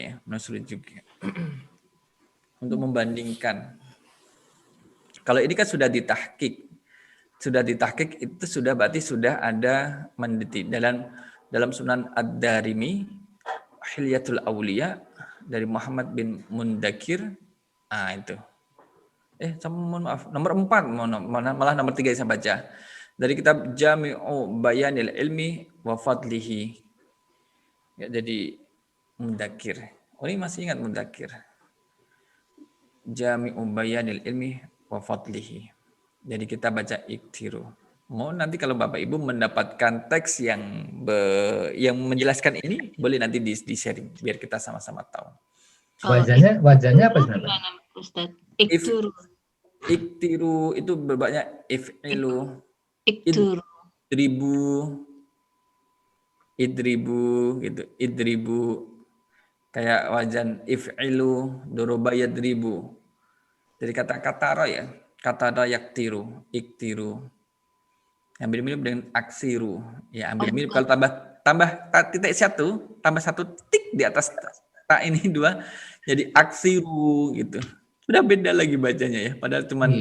untuk membandingkan. Kalau ini kan sudah ditahqiq itu sudah berarti sudah ada meneliti dalam Sunan Ad-Darimi Hilyatul Auliya dari Muhammad bin Mundakir. Itu. Mohon maaf, nomor 4 malah nomor 3 saya baca. Dari kitab Jami'u Bayanil Ilmi wa Fadlihi. Ya, jadi Mundakir. Ini masih ingat Mundakir. Jami'u Bayanil Ilmi wa Fadlihi. Jadi kita baca iktiru. Mau nanti kalau Bapak Ibu mendapatkan teks yang menjelaskan ini, boleh nanti di sharing biar kita sama-sama tahu.
Wajahnya apa sebenarnya?
Ustaz,
iktiru itu berbanyak if'ilu, idribu gitu, idribu kayak wajan if'ilu, doroba yadribu. Dari kata-kata ya, kata yaktiru, iktiru. Yang mirip dengan aksiru, ya ambil mirip kalau tambah titik tambah satu titik di atas tak ini 2 jadi aksiru gitu. Sudah beda lagi bacanya ya, padahal cuman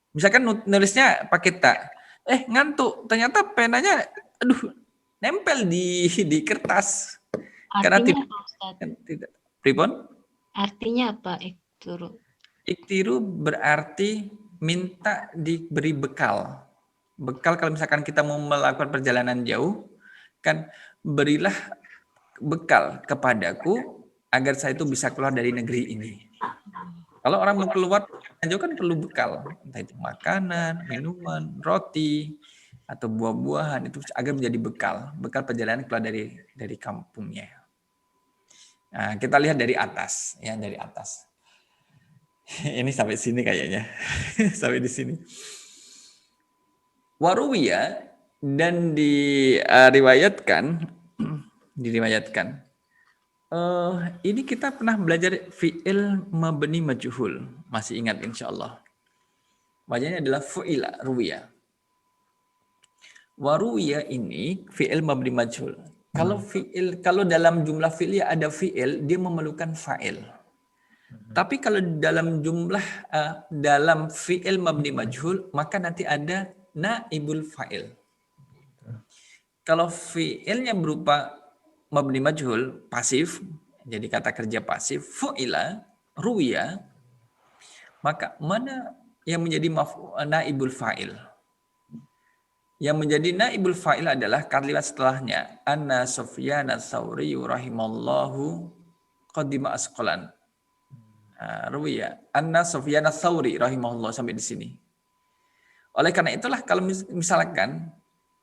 misalkan nulisnya pakai tak, ngantuk, ternyata penanya nempel di kertas.
Artinya
karena tidak. Pripon?
Artinya apa ikturu?
Iktiru berarti minta diberi bekal. Bekal kalau misalkan kita mau melakukan perjalanan jauh, kan berilah bekal kepadaku agar saya itu bisa keluar dari negeri ini. Kalau orang mau keluar jauh kan perlu bekal, entah itu makanan, minuman, roti, atau buah-buahan itu agar menjadi bekal perjalanan keluar dari kampungnya. Nah, kita lihat dari atas, ya dari atas. Ini sampai sini kayaknya, sampai di sini. Waruwiya dan diriwayatkan. Ini kita pernah belajar fi'il mabni majhul. Masih ingat insyaallah. Wajahnya adalah fu'ila, ruwiya. Waruwiya ini fi'il mabni majhul. Kalau dalam jumlah fi'il ada fi'il, dia memerlukan fa'il. Tapi kalau dalam jumlah dalam fi'il mabni majhul, maka nanti ada naibul fa'il. Kalau fi'ilnya berupa mabni majhul, pasif, jadi kata kerja pasif, fu'ila, ruwiya, maka mana yang menjadi naibul fa'il? Yang menjadi naibul fa'il adalah kalimat setelahnya. Anna Sufyan ats-Tsauri rahimallahu qadima asqalan. Ruwiya. Anna Sufyan ats-Tsauri rahimahullah, sampai di sini. Oleh karena itulah kalau misalkan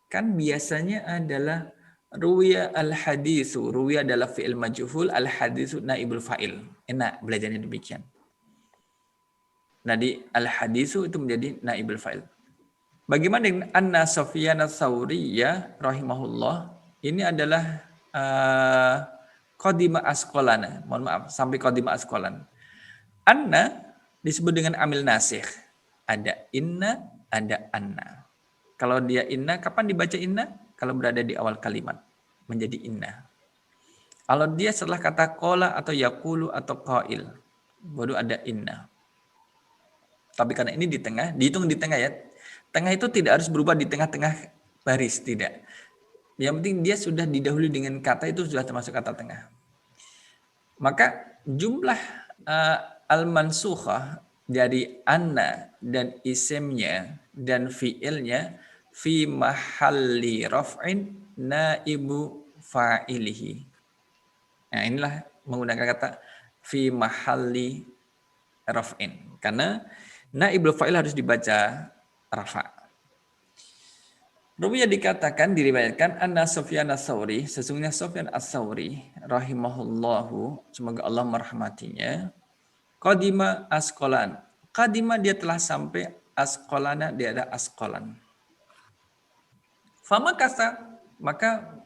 kan biasanya adalah ruwiya al-haditsu. Ruwiya adalah fi'il majhul, al-haditsu naibul fa'il. Enak belajarnya demikian. Jadi al-haditsu itu menjadi naibul fa'il. Bagaimana dengan Anna Sufyan ats-Tsauri ya rahimahullah? Ini adalah qadima asqalan. Mohon maaf, sampai qadima asqalan. Anna disebut dengan amil nasikh. Ada inna, ada anna. Kalau dia inna, kapan dibaca inna? Kalau berada di awal kalimat, menjadi inna. Kalau dia setelah kata qala atau yaqulu atau qail, baru ada inna. Tapi karena ini di tengah, dihitung di tengah ya. Tengah itu tidak harus berubah di tengah-tengah baris, tidak. Yang penting dia sudah didahului dengan kata, itu sudah termasuk kata tengah. Maka jumlah al-mansukhah dari anna dan isimnya dan fi'ilnya fi mahalli raf'in naibu fa'ilihi. Nah, inilah menggunakan kata fi mahalli raf'in. Karena naibul fa'il harus dibaca rafa'. Ruwiyah dikatakan, diriwayatkan anna Sufyan ats-Tsauri, sesungguhnya Sufyan ats-Tsauri rahimahullahu, semoga Allah merahmatinya, qadima asqalan. Qadima dia telah sampai, asqalana dia ada asqalan. Fama kasa, maka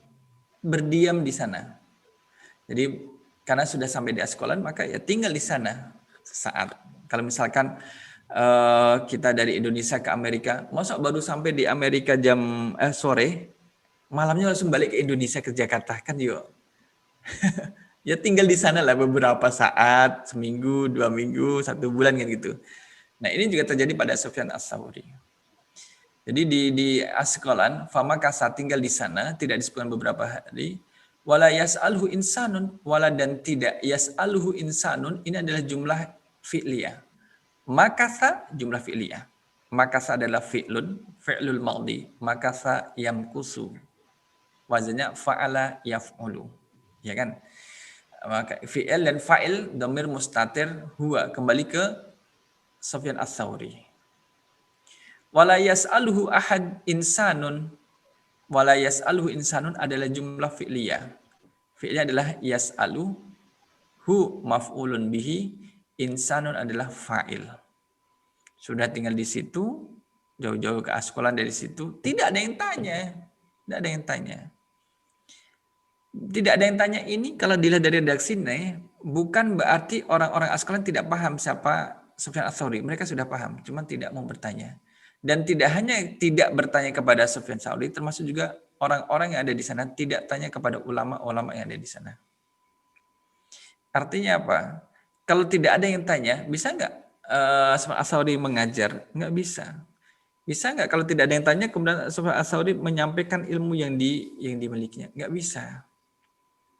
berdiam di sana. Jadi karena sudah sampai di asqalan, maka ya tinggal di sana sesaat. Kalau misalkan kita dari Indonesia ke Amerika, masa baru sampai di Amerika jam sore, malamnya langsung balik ke Indonesia ke Jakarta, kan yuk. Ya tinggal di sana lah beberapa saat, seminggu, 2 minggu, 1 bulan kan gitu. Nah ini juga terjadi pada Sufyan ats-Tsauri. Jadi di asqalan, fama kasa tinggal di sana, tidak disebutkan beberapa hari. Wala yas'alhu insanun, wala dan tidak yas'alhu insanun, ini adalah jumlah fi'liyah. Makasa jumlah fi'liyah. Makasa adalah fi'lul madhi. Makasa yamkusu. Wazannya fa'ala yaf'ulu. Ya kan? Maka fi'il dan fa'il dhamir mustatir huwa, kembali ke Sufyan ats-Tsauri. Wala yas'aluhu ahad insanun. Wala yas'aluhu insanun adalah jumlah fi'liyah. Fi'liyah adalah yas'alu, hu maf'ulun bihi, insanun adalah fa'il. Sudah tinggal di situ, jauh-jauh ke asqalan dari situ, tidak ada yang tanya. Tidak ada yang tanya. Tidak ada yang tanya ini kalau dilihat dari redaksi ini, bukan berarti orang-orang asqalan tidak paham siapa Sufyan ats-Tsauri. Mereka sudah paham, cuma tidak mau bertanya. Dan tidak hanya tidak bertanya kepada Sufyan ats-Tsauri, termasuk juga orang-orang yang ada di sana tidak tanya kepada ulama-ulama yang ada di sana. Artinya apa? Kalau tidak ada yang tanya, bisa nggak Sufyan ats-Tsauri mengajar? Nggak bisa. Bisa nggak kalau tidak ada yang tanya, kemudian Sufyan ats-Tsauri menyampaikan ilmu yang dimilikinya? Nggak bisa.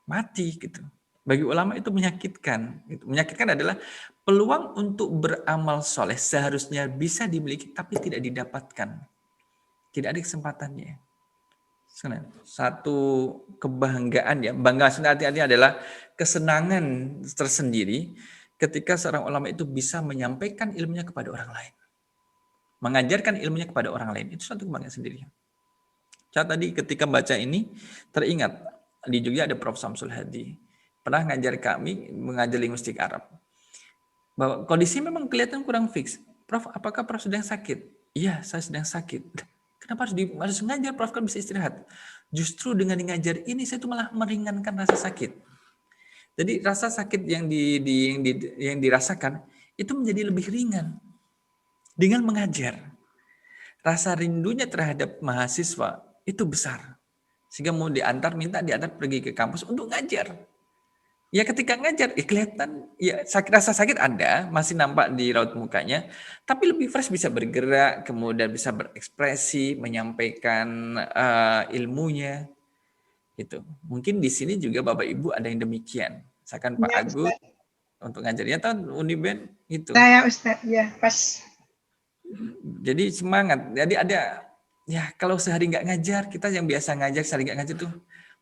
Mati gitu. Bagi ulama itu menyakitkan. Menyakitkan adalah peluang untuk beramal soleh seharusnya bisa dimiliki, tapi tidak didapatkan. Tidak ada kesempatannya. Satu kebanggaan ya, bangga artinya adalah kesenangan tersendiri ketika seorang ulama itu bisa menyampaikan ilmunya kepada orang lain. Mengajarkan ilmunya kepada orang lain, itu suatu kebanggaan sendiri. Saya tadi ketika baca ini teringat, di Jogja ada Prof. Samsul Hadi. Pernah ngajar kami, mengajar linguistik Arab. Bahwa kondisi memang kelihatan kurang fix. Prof, apakah Prof sedang sakit? Iya, saya sedang sakit. Kenapa harus ngajar? Prof kan bisa istirahat. Justru dengan ngajar ini, saya itu malah meringankan rasa sakit. Jadi rasa sakit yang dirasakan, itu menjadi lebih ringan. Dengan mengajar. Rasa rindunya terhadap mahasiswa, itu besar. Sehingga mau minta diantar pergi ke kampus untuk ngajar. Ya ketika ngajar, kelihatan ya rasa sakit ada, masih nampak di raut mukanya, tapi lebih fresh, bisa bergerak, kemudian bisa berekspresi, menyampaikan ilmunya, gitu. Mungkin di sini juga Bapak Ibu ada yang demikian. Misalkan Pak
Ya,
Agus
Ustaz.
untuk ngajarnya tahun Uniben itu.
Saya Ustaz, ya pas.
Jadi semangat. Jadi ada ya kalau sehari nggak ngajar, kita yang biasa ngajar sehari nggak ngajar tuh,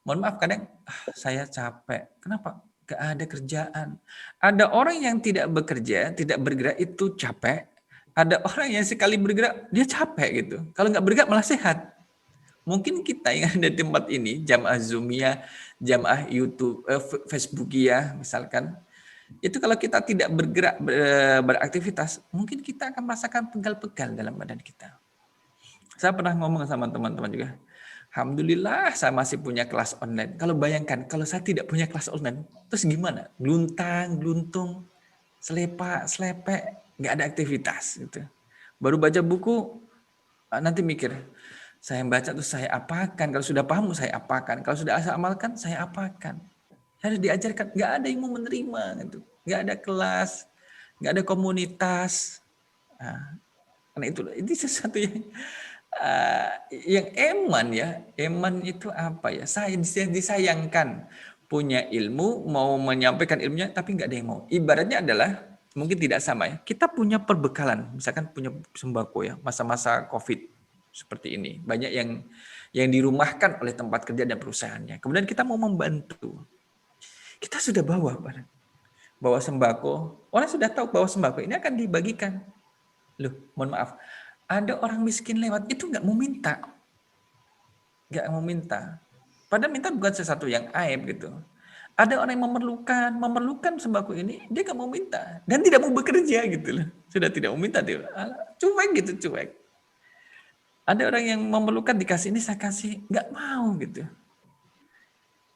mohon maaf kadang saya capek. Kenapa? Gak ada kerjaan. Ada orang yang tidak bekerja, tidak bergerak itu capek. Ada orang yang sekali bergerak dia capek gitu. Kalau nggak bergerak malah sehat. Mungkin kita yang ada di tempat ini, jamaah Zoomia, jamaah YouTube, Facebookia misalkan, itu kalau kita tidak bergerak, beraktivitas, mungkin kita akan merasakan pegal-pegal dalam badan kita. Saya pernah ngomong sama teman-teman juga, alhamdulillah saya masih punya kelas online. Kalau bayangkan, kalau saya tidak punya kelas online, terus gimana? Geluntang, geluntung, selepak, selepek, nggak ada aktivitas. Gitu. Baru baca buku, nanti mikir, saya baca tuh saya apakan? Kalau sudah paham, saya apakan? Kalau sudah asal amalkan, saya apakan? Harus diajarkan, nggak ada yang mau menerima, gitu. Nggak ada kelas, nggak ada komunitas. Nah, karena itu sesuatu yang eman ya. Eman itu apa ya? Disayangkan punya ilmu, mau menyampaikan ilmunya, tapi nggak ada yang mau. Ibaratnya adalah mungkin tidak sama ya. Kita punya perbekalan, misalkan punya sembako ya, masa-masa COVID seperti ini. Banyak yang dirumahkan oleh tempat kerja dan perusahaannya. Kemudian kita mau membantu. Kita sudah bawa sembako. Orang sudah tahu bahwa sembako ini akan dibagikan. Loh, mohon maaf. Ada orang miskin lewat, itu nggak mau minta. Nggak mau minta. Padahal minta bukan sesuatu yang aib gitu. Ada orang yang memerlukan sembako ini, dia nggak mau minta. Dan tidak mau bekerja gitu loh. Sudah tidak mau minta. Dia cuek gitu, cuek. Ada orang yang memerlukan dikasih ini, saya kasih. Nggak mau gitu.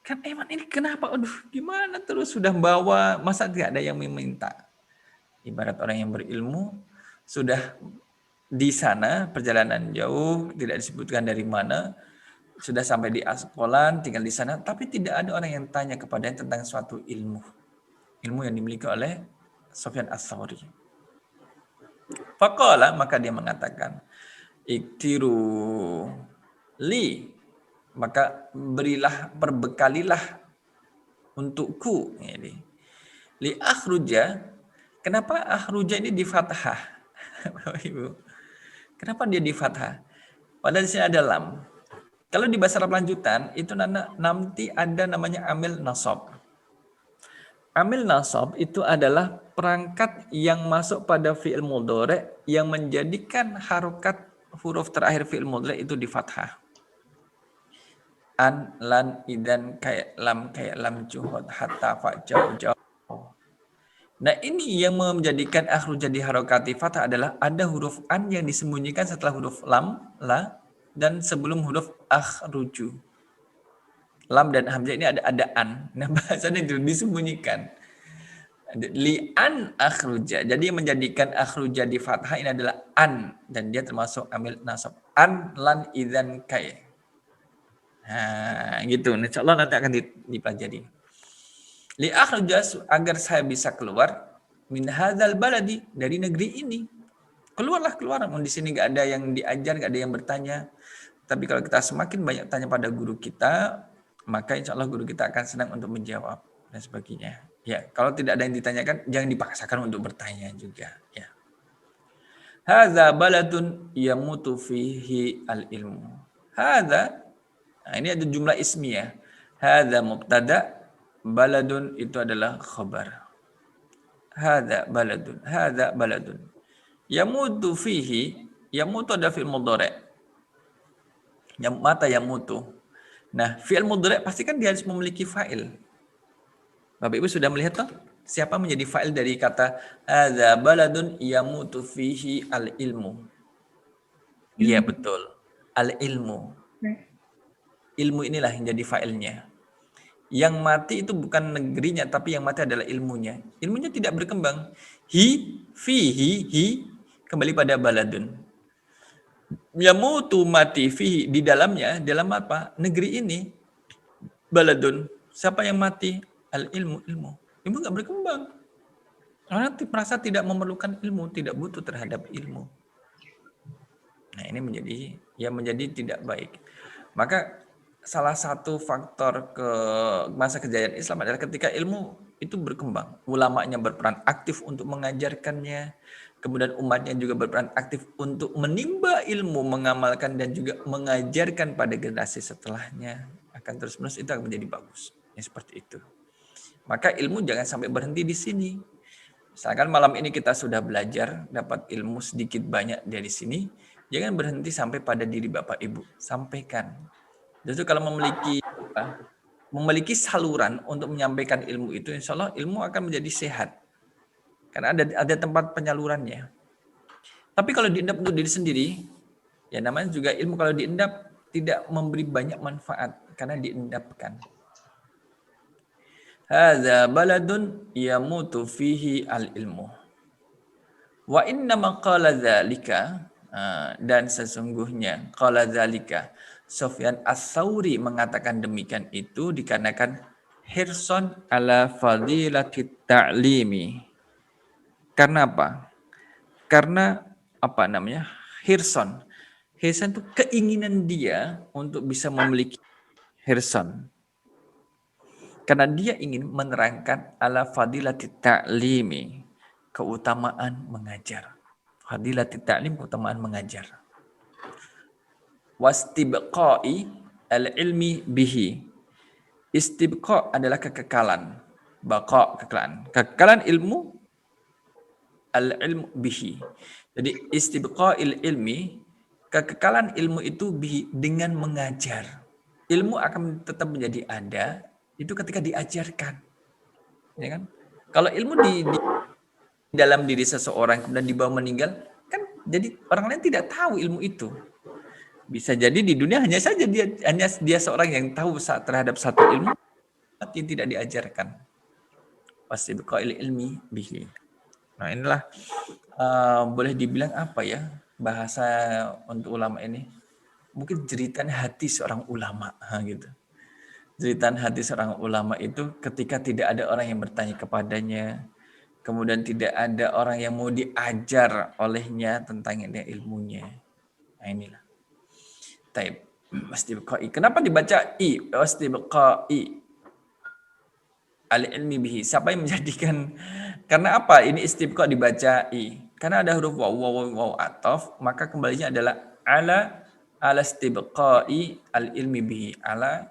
Kan eman ini kenapa? Aduh, gimana terus sudah bawa, masa tidak ada yang meminta? Ibarat orang yang berilmu, sudah di sana, perjalanan jauh, tidak disebutkan dari mana, sudah sampai di Askolan, tinggal di sana, tapi tidak ada orang yang tanya kepadanya tentang suatu ilmu. Ilmu yang dimiliki oleh Sufyan Ats-Tsauri. Faqala, maka dia mengatakan, iktiru li, maka berilah, perbekalilah untukku. Li akhruja, kenapa akhruja ini di fathah? Bapak Ibu, kenapa dia di fathah? Padahal di sini ada lam. Kalau di bahasa Arab lanjutan, itu nanti ada namanya amil nasab. Amil nasab itu adalah perangkat yang masuk pada fi'il mudhari' yang menjadikan harokat huruf terakhir fi'il mudhari' itu di fathah. An, lan, idan, kayak lam juhud, hatta, fa, jauh. Nah ini yang menjadikan akhruja di harokati fathah adalah ada huruf an yang disembunyikan setelah huruf lam, la, dan sebelum huruf akhruju. Lam dan hamzah ini ada an. Nah bahasanya itu disembunyikan. Li an akhruja. Jadi yang menjadikan akhruja di fathah ini adalah an. Dan dia termasuk amil nasab. An, lan, idan, kayak. Nah, gitu. Insya Allah nanti akan dipelajari. Li akhruja, agar saya bisa keluar min hadzal baladi, dari negeri ini. Keluar. Di sini nggak ada yang diajar, nggak ada yang bertanya. Tapi kalau kita semakin banyak tanya pada guru kita, maka insya Allah guru kita akan senang untuk menjawab dan sebagainya. Ya, kalau tidak ada yang ditanyakan, jangan dipaksakan untuk bertanya juga. Ya. Hadza baladun yamutu fihi al-ilmu. Hadza, nah ini ada jumlah ismiyah. Hadza mubtada, baladun itu adalah khabar. Hadza baladun. Yamutu fihi, yamutu ada fi'il mudhari'. Mata yamutu. Nah, fi'il mudhari' pasti kan dia harus memiliki fa'il. Bapak Ibu sudah melihat toh? Siapa menjadi fa'il dari kata hadza baladun yamutu fihi al-ilmu? Iya betul. Al-ilmu. Ilmu inilah yang jadi fa'ilnya. Yang mati itu bukan negerinya, tapi yang mati adalah ilmunya. Ilmunya tidak berkembang. Fihi, kembali pada baladun. Yamutu mati fihi, di dalamnya, dalam apa? Negeri ini. Baladun. Siapa yang mati? Al-ilmu, ilmu. Ilmu nggak berkembang. Orang merasa tidak memerlukan ilmu, tidak butuh terhadap ilmu. Nah, ini menjadi tidak baik. Maka salah satu faktor ke masa kejayaan Islam adalah ketika ilmu itu berkembang. Ulamanya berperan aktif untuk mengajarkannya. Kemudian umatnya juga berperan aktif untuk menimba ilmu, mengamalkan dan juga mengajarkan pada generasi setelahnya. Akan terus-menerus itu akan menjadi bagus. Ya, seperti itu. Maka ilmu jangan sampai berhenti di sini. Misalkan malam ini kita sudah belajar, dapat ilmu sedikit banyak dari sini. Jangan berhenti sampai pada diri Bapak Ibu. Sampaikan. Justru kalau memiliki saluran untuk menyampaikan ilmu itu, insya Allah ilmu akan menjadi sehat. Karena ada tempat penyalurannya. Tapi kalau diendap untuk diri sendiri, ya namanya juga ilmu kalau diendap tidak memberi banyak manfaat karena diendapkan. Hadza baladun yamutu fihi al-ilmu. Wa inna ma qala dzalika, dan sesungguhnya qala dzalika, Sufyan Ats-Tsauri mengatakan demikian itu dikarenakan hirson ala fadilatit ta'limi. Karena apa? Karena apa namanya? Hirson. Hirson itu keinginan dia untuk bisa memiliki hirson. Karena dia ingin menerangkan ala fadilatit ta'limi, keutamaan mengajar. Fadilatit ta'lim, keutamaan mengajar. Wastibqa'i al-ilmi bihi. Istibqa adalah kekekalan. Baqa, kekekalan. Kekekalan ilmu, al-ilmu bihi. Jadi istibqa'il ilmi, kekekalan ilmu itu bihi, dengan mengajar. Ilmu akan tetap menjadi ada itu ketika diajarkan. Ya kan? Kalau ilmu di dalam diri seseorang kemudian dibawa meninggal, kan jadi orang lain tidak tahu ilmu itu. Bisa jadi di dunia hanya dia seorang yang tahu terhadap satu ilmu tapi tidak diajarkan. Wastibqa'il ilmi bihi. Nah, inilah boleh dibilang apa ya bahasa untuk ulama ini? Mungkin jeritan hati seorang ulama gitu. Jeritan hati seorang ulama itu ketika tidak ada orang yang bertanya kepadanya, kemudian tidak ada orang yang mau diajar olehnya tentang ilmunya. Nah, inilah. Taib. Wastibqa'i. Kenapa dibaca i? Wastibqa'i al-ilmi bihi. Siapa yang menjadikan? Karena apa? Ini istibqa dibaca i. Karena ada huruf waw ataf, maka kembalinya adalah ala istibqa'i al-ilmi bihi. Ala.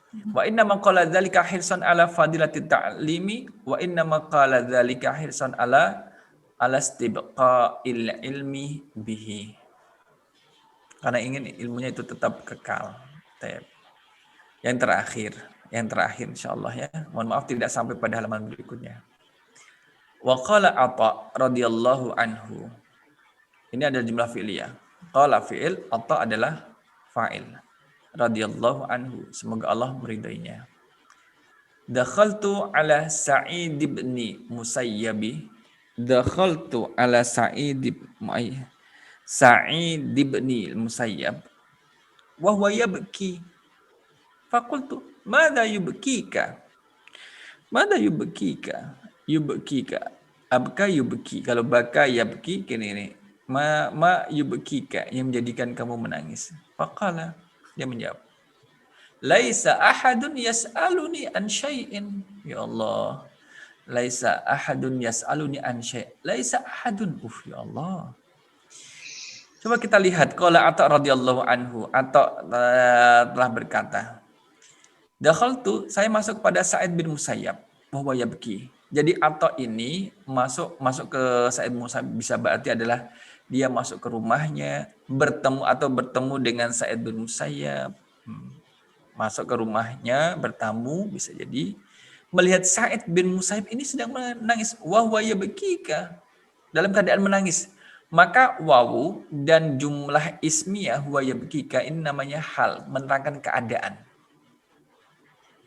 Wa inna ma qala dzalika hirsan ala fadilatit ta'limi wa inna ma qala dzalika hirsan ala istibqa'il ilmi bihi. Karena ingin ilmunya itu tetap kekal. Yang terakhir insyaallah ya. Mohon maaf tidak sampai pada halaman berikutnya. Wa qala Atha radhiyallahu anhu. Ini adalah jumlah fi'liyah. Qala fi'il, Atha adalah fa'il. Radhiyallahu anhu, semoga Allah meridainya. Dakhaltu ala Sa'id ibn Musayyab. Dakhaltu ala Sa'id ibn Musayyab wa huwa yabki. Faqultu, "Madza yubkika?" Madza yubkika? Yubkika. Abka yubki. Kalau baka yabki ini. Ma yubkika, yang menjadikan kamu menangis. Faqala, dia menjawab, "Laisa ahadun yas'aluni an syai'in." Ya Allah. Laisa ahadun yas'aluni an syai'. Laisa ahadun. Ya Allah. Coba kita lihat. Qala Atha radhiyallahu anhu. Atha telah berkata, dakhaltu, saya masuk pada Sa'id bin Musayyab. Bahwa yabki. Jadi Atha ini masuk ke Sa'id bin Musayyab bisa berarti adalah dia masuk ke rumahnya, bertemu dengan Sa'id bin Musayyab. Masuk ke rumahnya, bertamu, bisa jadi melihat Sa'id bin Musayyab ini sedang menangis. Wa huwa yabkika, dalam keadaan menangis. Maka wawu dan jumlah ismiyah huwa yabkika ini namanya hal, menerangkan keadaan.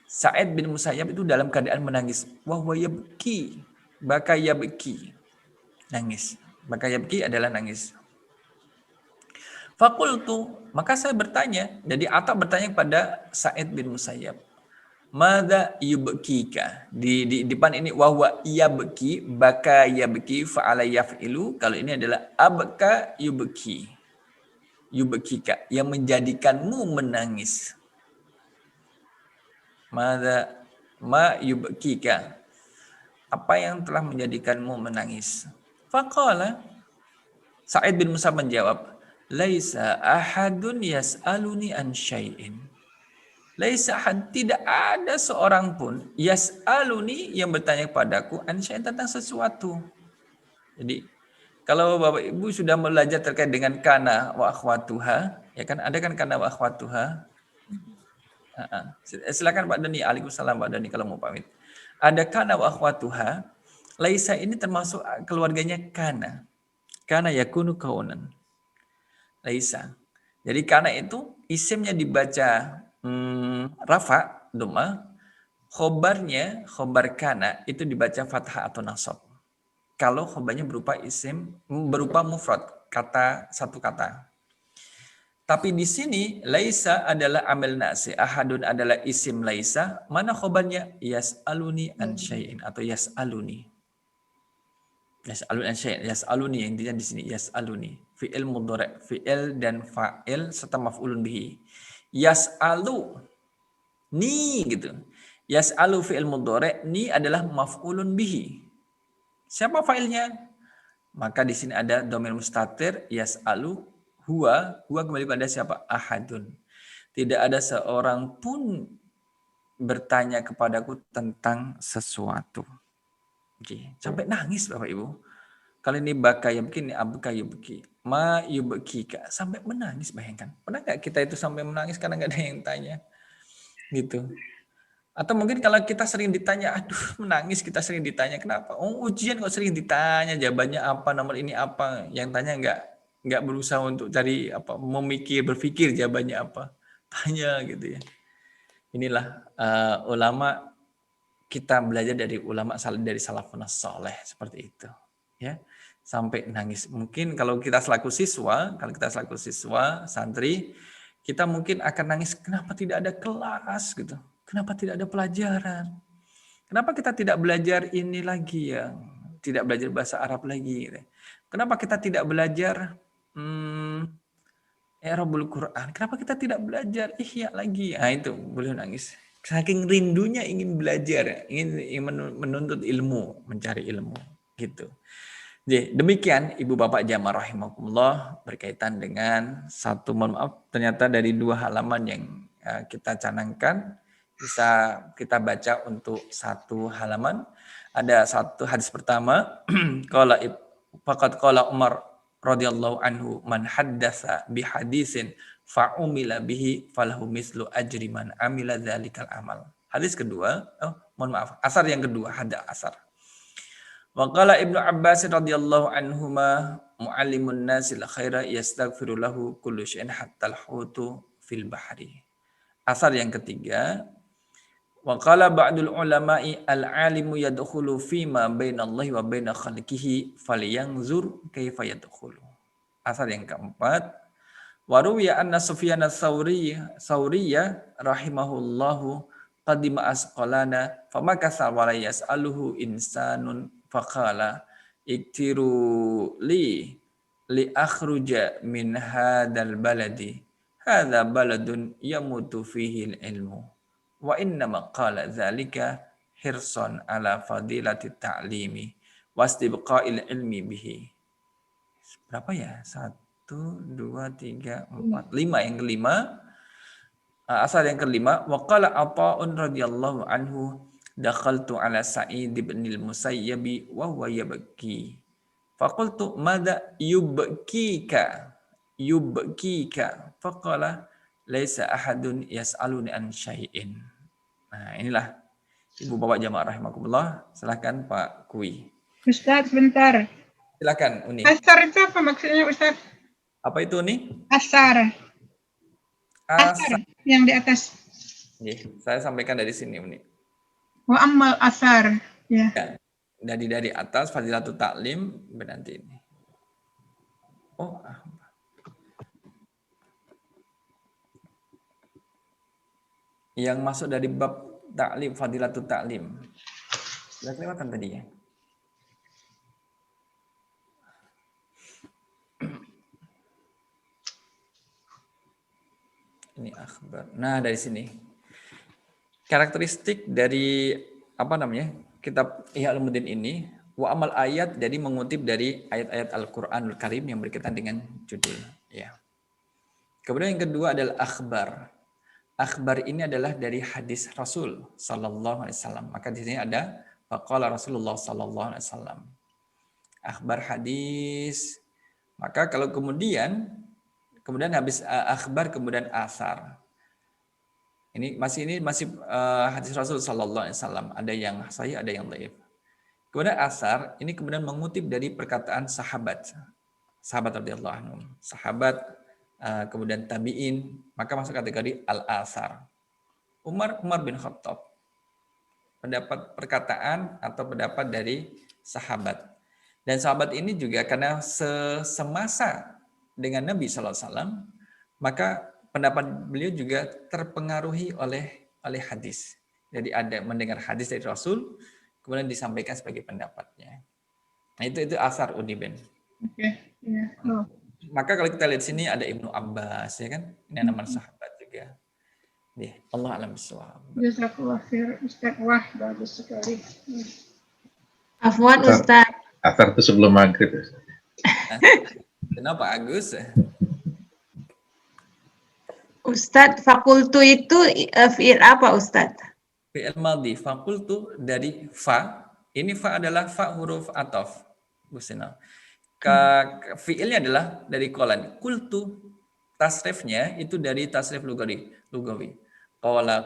Sa'id bin Musayyab itu dalam keadaan menangis. Wa huwa yabki, baka yabki, nangis. Baka yabki adalah nangis. Faqultu, maka saya bertanya. Jadi Atha bertanya kepada Sa'id bin Musayyab. Madza yubkika. Di depan ini wahwa yabki, baka yabki, fa'ala yaf'ilu. Kalau ini adalah abka yubki. Yubkika, yang menjadikanmu menangis. Madza ma yubkika. Apa yang telah menjadikanmu menangis? Faqala, Sa'id bin Musa menjawab, laisa ahadun yas'aluni an syai'in. Laisa ahad, tidak ada seorang pun yas'aluni yang bertanya kepadaku an syai'in, tentang sesuatu. Jadi kalau Bapak Ibu sudah belajar terkait dengan kana wa akhwatuha, ya kan ada kan kana wa akhwatuha. Silakan Pak Dani, Waalaikumsalam Pak Dani kalau mau pamit. Ada kana wa akhwatuha. Laisa ini termasuk keluarganya kana. Kana yakunu kaunan. Laisa. Jadi kana itu isimnya dibaca rafa, doma. Khobarnya, khobar kana itu dibaca fathah atau nasab. Kalau khobarnya berupa isim, berupa mufrad, kata satu kata. Tapi di sini laisa adalah amil nasi, ahadun adalah isim laisa. Mana khobarnya? Yas'aluni an syai'in atau yas'aluni. Yas'aluni an syai'in, yas'aluni, intinya di sini yas'aluni. Fi'il mudhari', fi'il dan fa'il serta maf'ulun bihi. Yas'alu ni gitu. Yas'alu fi'il mudhari', ni adalah maf'ulun bihi. Siapa fa'ilnya? Maka di sini ada dhamir mustatir yas'alu. Huwa kembali pada siapa? Ahadun. Tidak ada seorang pun bertanya kepadaku tentang sesuatu. Oke. Sampai nangis Bapak Ibu. Kali ini baka yubki, ini abka yubki. Ma yubkika. Sampai menangis, bayangkan. Pernah nggak kita itu sampai menangis karena nggak ada yang tanya? Gitu. Atau mungkin kalau kita sering ditanya, aduh menangis, kita sering ditanya, kenapa? Oh ujian kok sering ditanya, jawabannya apa, nomor ini apa. Yang tanya nggak berusaha untuk cari apa, berpikir jawabannya apa, tanya gitu ya. Inilah ulama, kita belajar dari ulama dari salafun saleh seperti itu ya, sampai nangis. Mungkin kalau kita selaku siswa santri, kita mungkin akan nangis, kenapa tidak ada kelas gitu, kenapa tidak ada pelajaran, kenapa kita tidak belajar ini lagi ya, tidak belajar bahasa Arab lagi gitu. Kenapa kita tidak belajar I'rabul Quran? Kenapa kita tidak belajar Ihya lagi? Nah itu, boleh nangis. Saking rindunya ingin belajar, ingin menuntut ilmu, mencari ilmu. Gitu. Jadi, demikian Ibu Bapak jamaah rahimakumullah berkaitan dengan satu, mohon maaf, ternyata dari 2 halaman yang kita canangkan, bisa kita baca untuk 1 halaman. Ada 1 hadis pertama, qala Umar radhiyallahu anhu, man haddatsa bi hadisin fa'umila bihi falahu mislu ajri man amila dzalikal amal. Hadis kedua, asar yang kedua, hadis asar. Wa qala Ibnu Abbas radhiyallahu anhuma, muallimun nasil khaira yastaghfiru lahu kullu syai'in hatta al-hutu fil bahri. Asar yang ketiga, wa qala ba'dul ulama'i al-alimu yadkhulu fima bainallahi wa baina khalqihi falyanzur kaifa yadkhulu. Asar yang keempat, wa ruwiya anna Sufyan ats-Tsauriyya rahimahullahu qadima asqalana famakatha wa la yas'aluhu insanun faqala iktiru li akhruja min hadzal baladi hadza baladun yamutu fihi al-ilmu. Wa innama qala dzalika hirsan ala fadilati ta'limi wastibqa'il ilmi bihi. Berapa ya? 1, 2, 3, 4, 5. Yang kelima, asal yang kelima, wa qala Ata'un radhiyallahu anhu dakhaltu ala Sa'id ibn al-Musayyib wa huwa yabki. Faqultu madza yubkika? Faqala laisa ahadun yas'aluni an syai'in. Nah, inilah Ibu Bapak jamaah rahimakumullah. Silakan Pak Kui.
Ustaz, bentar.
Silakan Uni.
Asar itu apa maksudnya Ustaz?
Apa itu Uni?
Asar.
Asar.
Yang di atas.
Saya sampaikan dari sini Uni.
Wa ammal asar. Ya.
Dari atas Fadilatul Ta'lim berarti ini. Oh, yang masuk dari bab ta'lim, fadilatut ta'lim. Sudah kelewatan tadi ya. Ini akhbar. Nah, dari sini. Karakteristik dari apa namanya? Kitab Ihya Ulumuddin ini, wa amal ayat, jadi mengutip dari ayat-ayat Al-Qur'anul Karim yang berkaitan dengan judul, ya. Kemudian yang kedua adalah akhbar. Akhbar ini adalah dari hadis Rasul sallallahu alaihi wasallam. Maka di sini ada faqala Rasulullah sallallahu alaihi wasallam. Akhbar hadis. Maka kalau kemudian habis akhbar kemudian asar. Ini masih hadis Rasul sallallahu alaihi wasallam. Ada yang sahih, ada yang dhaif. Kemudian asar ini kemudian mengutip dari perkataan sahabat radhiyallahu anhum. Sahabat, kemudian tabi'in, maka masuk kategori al-asar. Umar bin Khattab. Pendapat perkataan atau pendapat dari sahabat. Dan sahabat ini juga karena semasa dengan Nabi SAW, maka pendapat beliau juga terpengaruhi oleh hadis. Jadi ada mendengar hadis dari Rasul, kemudian disampaikan sebagai pendapatnya. Nah itu asar Udiben.
Oke, ya. Oh.
Maka kalau kita lihat sini ada Ibnu Abbas, ya kan? Ini nama sahabat juga. Ya, Allah alam bisawab.
Jazakallah khair, Ustaz. Wah, bagus sekali.
Afwan Ustaz.
Asar itu sebelum maghrib.
Kenapa Agus?
Ustaz, fakultu itu fi'il apa Ustaz?
Fi'il madhi, fakultu dari fa. Ini fa adalah fa huruf ataf. Bu Sina. Fi'ilnya adalah dari qolan. Kultu, tasrifnya itu dari tasrif lugawi. Qola,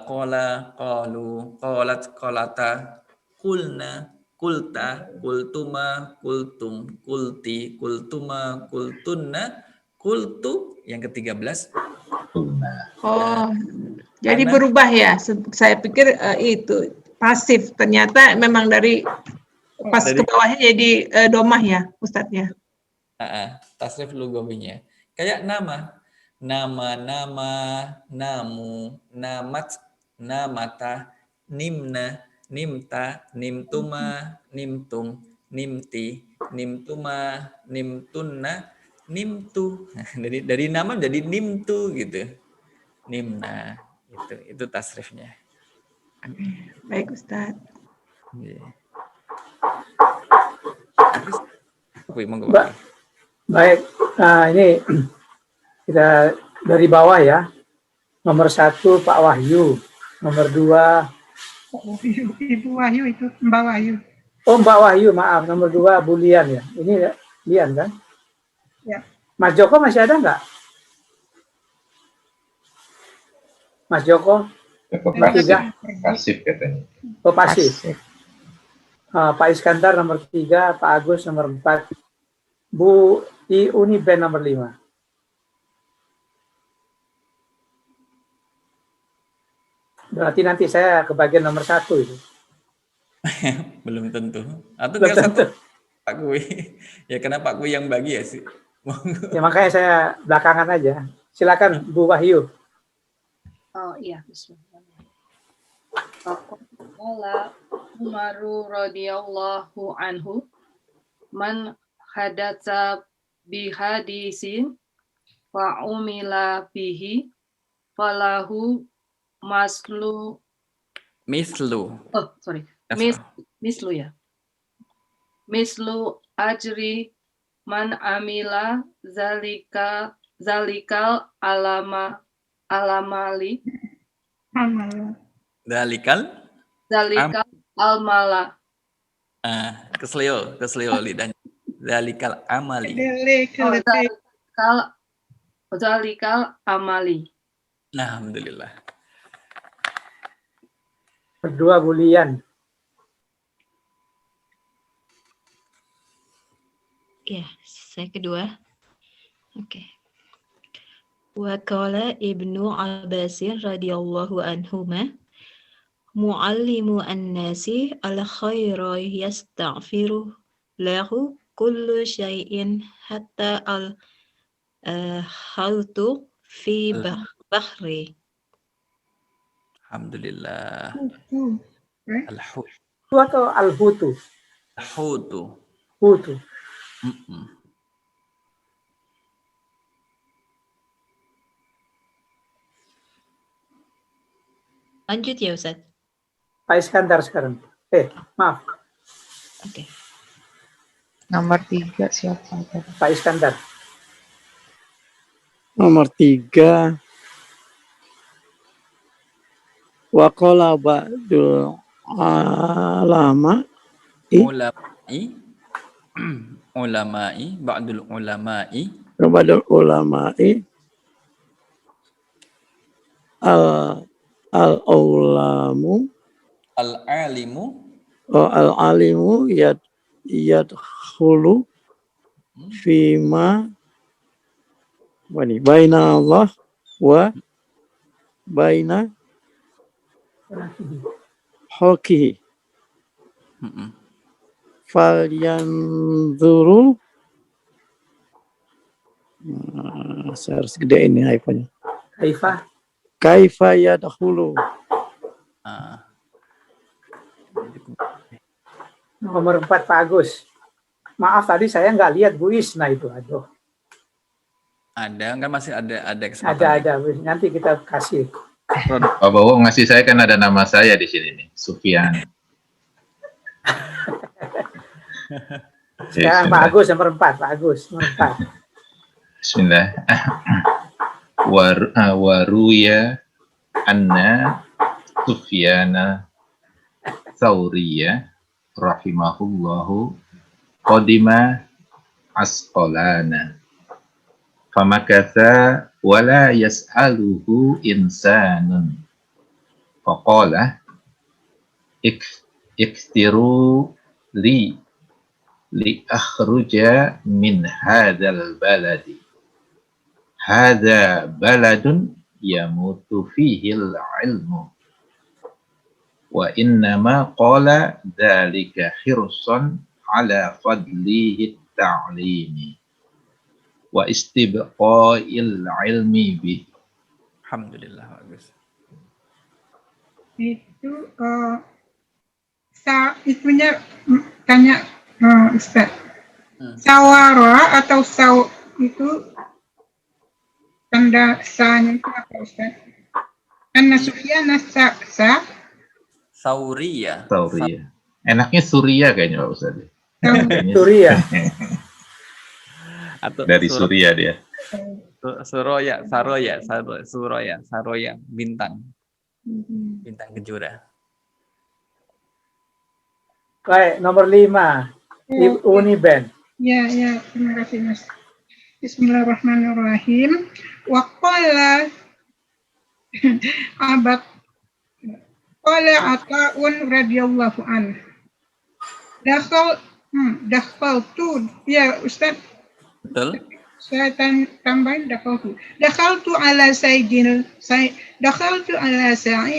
qalu, qolat, qolata, kulna, kulta, kultuma, kultum, kulti, kultuma, kultunna, kultu, yang ke-13.
Oh, jadi berubah ya. Saya pikir itu pasif. Ternyata memang dari pas ke bawahnya jadi domah ya, Ustadz ya.
Tasrif lugawinya. Kayak nama, namu, namat, namata, nimna, nimta, nimtuma, nimtum, nimti, nimtuma, nimtunna, nimtu. Dari nama jadi nimtu gitu. Nimna, itu tasrifnya.
Baik Ustadz.
Baik, nah ini kita dari bawah ya. Nomor 1 Pak Wahyu, nomor 2
Ibu Wahyu itu Mbak Wahyu.
Oh Mbak Wahyu, maaf, nomor 2 Bu Lian ya. Ini Lian kan?
Ya.
Mas Joko masih ada nggak? Mas Joko?
Pasif katanya.
Oh pasif. Pak Iskandar nomor 3, Pak Agus nomor 4, Bu Iuni Ben nomor 5. Berarti nanti saya kebagian nomor 1 itu.
Belum tentu. Atau tinggal satu Pak Kui. Ya karena Pak Kui yang bagi ya sih.
Ya makanya saya belakangan aja. Silakan Bu Wahyu.
Oh iya, bismillah. Umaru radhiyallahu anhu man hadatsa bihadisin fa umila bihi falahu mislu ajri man amila zalikal alamali zalikal almala.
Kesleo lidahnya. Zalikal amali.
Zalikal amali.
Nah, alhamdulillah.
Kedua Bu Lian.
Ya, saya kedua. Oke. Wa qala Ibnu Abbas radhiyallahu anhuma muallimu an-nasi al-khaira yastaghfiru lahu kullu syai'in hatta al-hautu fi bahri.
Alhamdulillah.
Hutu. Right?
Al-hut.
Itu atau al-hutu?
Al-hutu.
Hutu.
Mm-mm.
Lanjut ya Ustaz.
Pak Iskandar sekarang. Maaf,
Oke.
Nomor 3 siapa?
Pak Iskandar.
Nomor 3. Wa qala ba'dul ulama
Ulama'i. Ulama'i. Ba'dul ulama'i.
ba'dul ulama'i al-ulamu
Al-alimu.
al-alimu yadkhulu fima baina Allah wa baina hokihi
Mm-mm.
falyanzuru saya harus gedein nih iPhone-nya. Kaifa yadkhulu.
Nomor 4 Pak Agus. Maaf tadi saya nggak lihat Bu Isna itu. Aduh.
Ada kan masih ada kesempatan.
Ada. Nanti kita kasih.
Pak Bowo ngasih saya kan ada nama saya di sini nih, Sufyan.
Sekarang Pak Agus nomor 4. Pak Agus nomor 4.
Bismillah. Waruya anna Sufyana Tsauriyya rahimahullahu qadima Asqalana famakatha wala yas'aluhu insanun faqala iktiru li akhruja min hadzal baladi hadza baladun yamutu fihil ilmu wa innama qala dzalika hirsan ala fadlihi ta'limi wa istibqa'il ilmi bi.
Alhamdulillah bagus.
Itu itunya tanya Ustaz. Sawara atau itu tanda sa-nya itu apa Ustaz? Anna Sufyana
Sauriyya.
Enaknya Suria kayaknya Pak Ustaz.
Suria.
Atau
Dari Suria dia.
Saroya, bintang kejora.
Baik, nomor 5. Uniben.
Ya, terima kasih Mas. Bismillahirrahmanirrahim. Wa qala qala Ata'un radhiyallahu anhu. Dakhaltu ya Ustaz.
Betul.
Saya tambahin dakhaltu ala Sa'id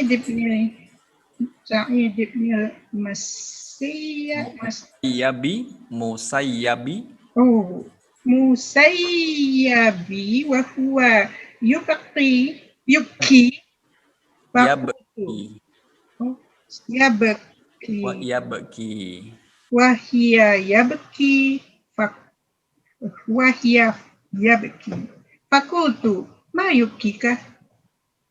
bin Musayyabi wa huwa yubki fakultu ma yubkika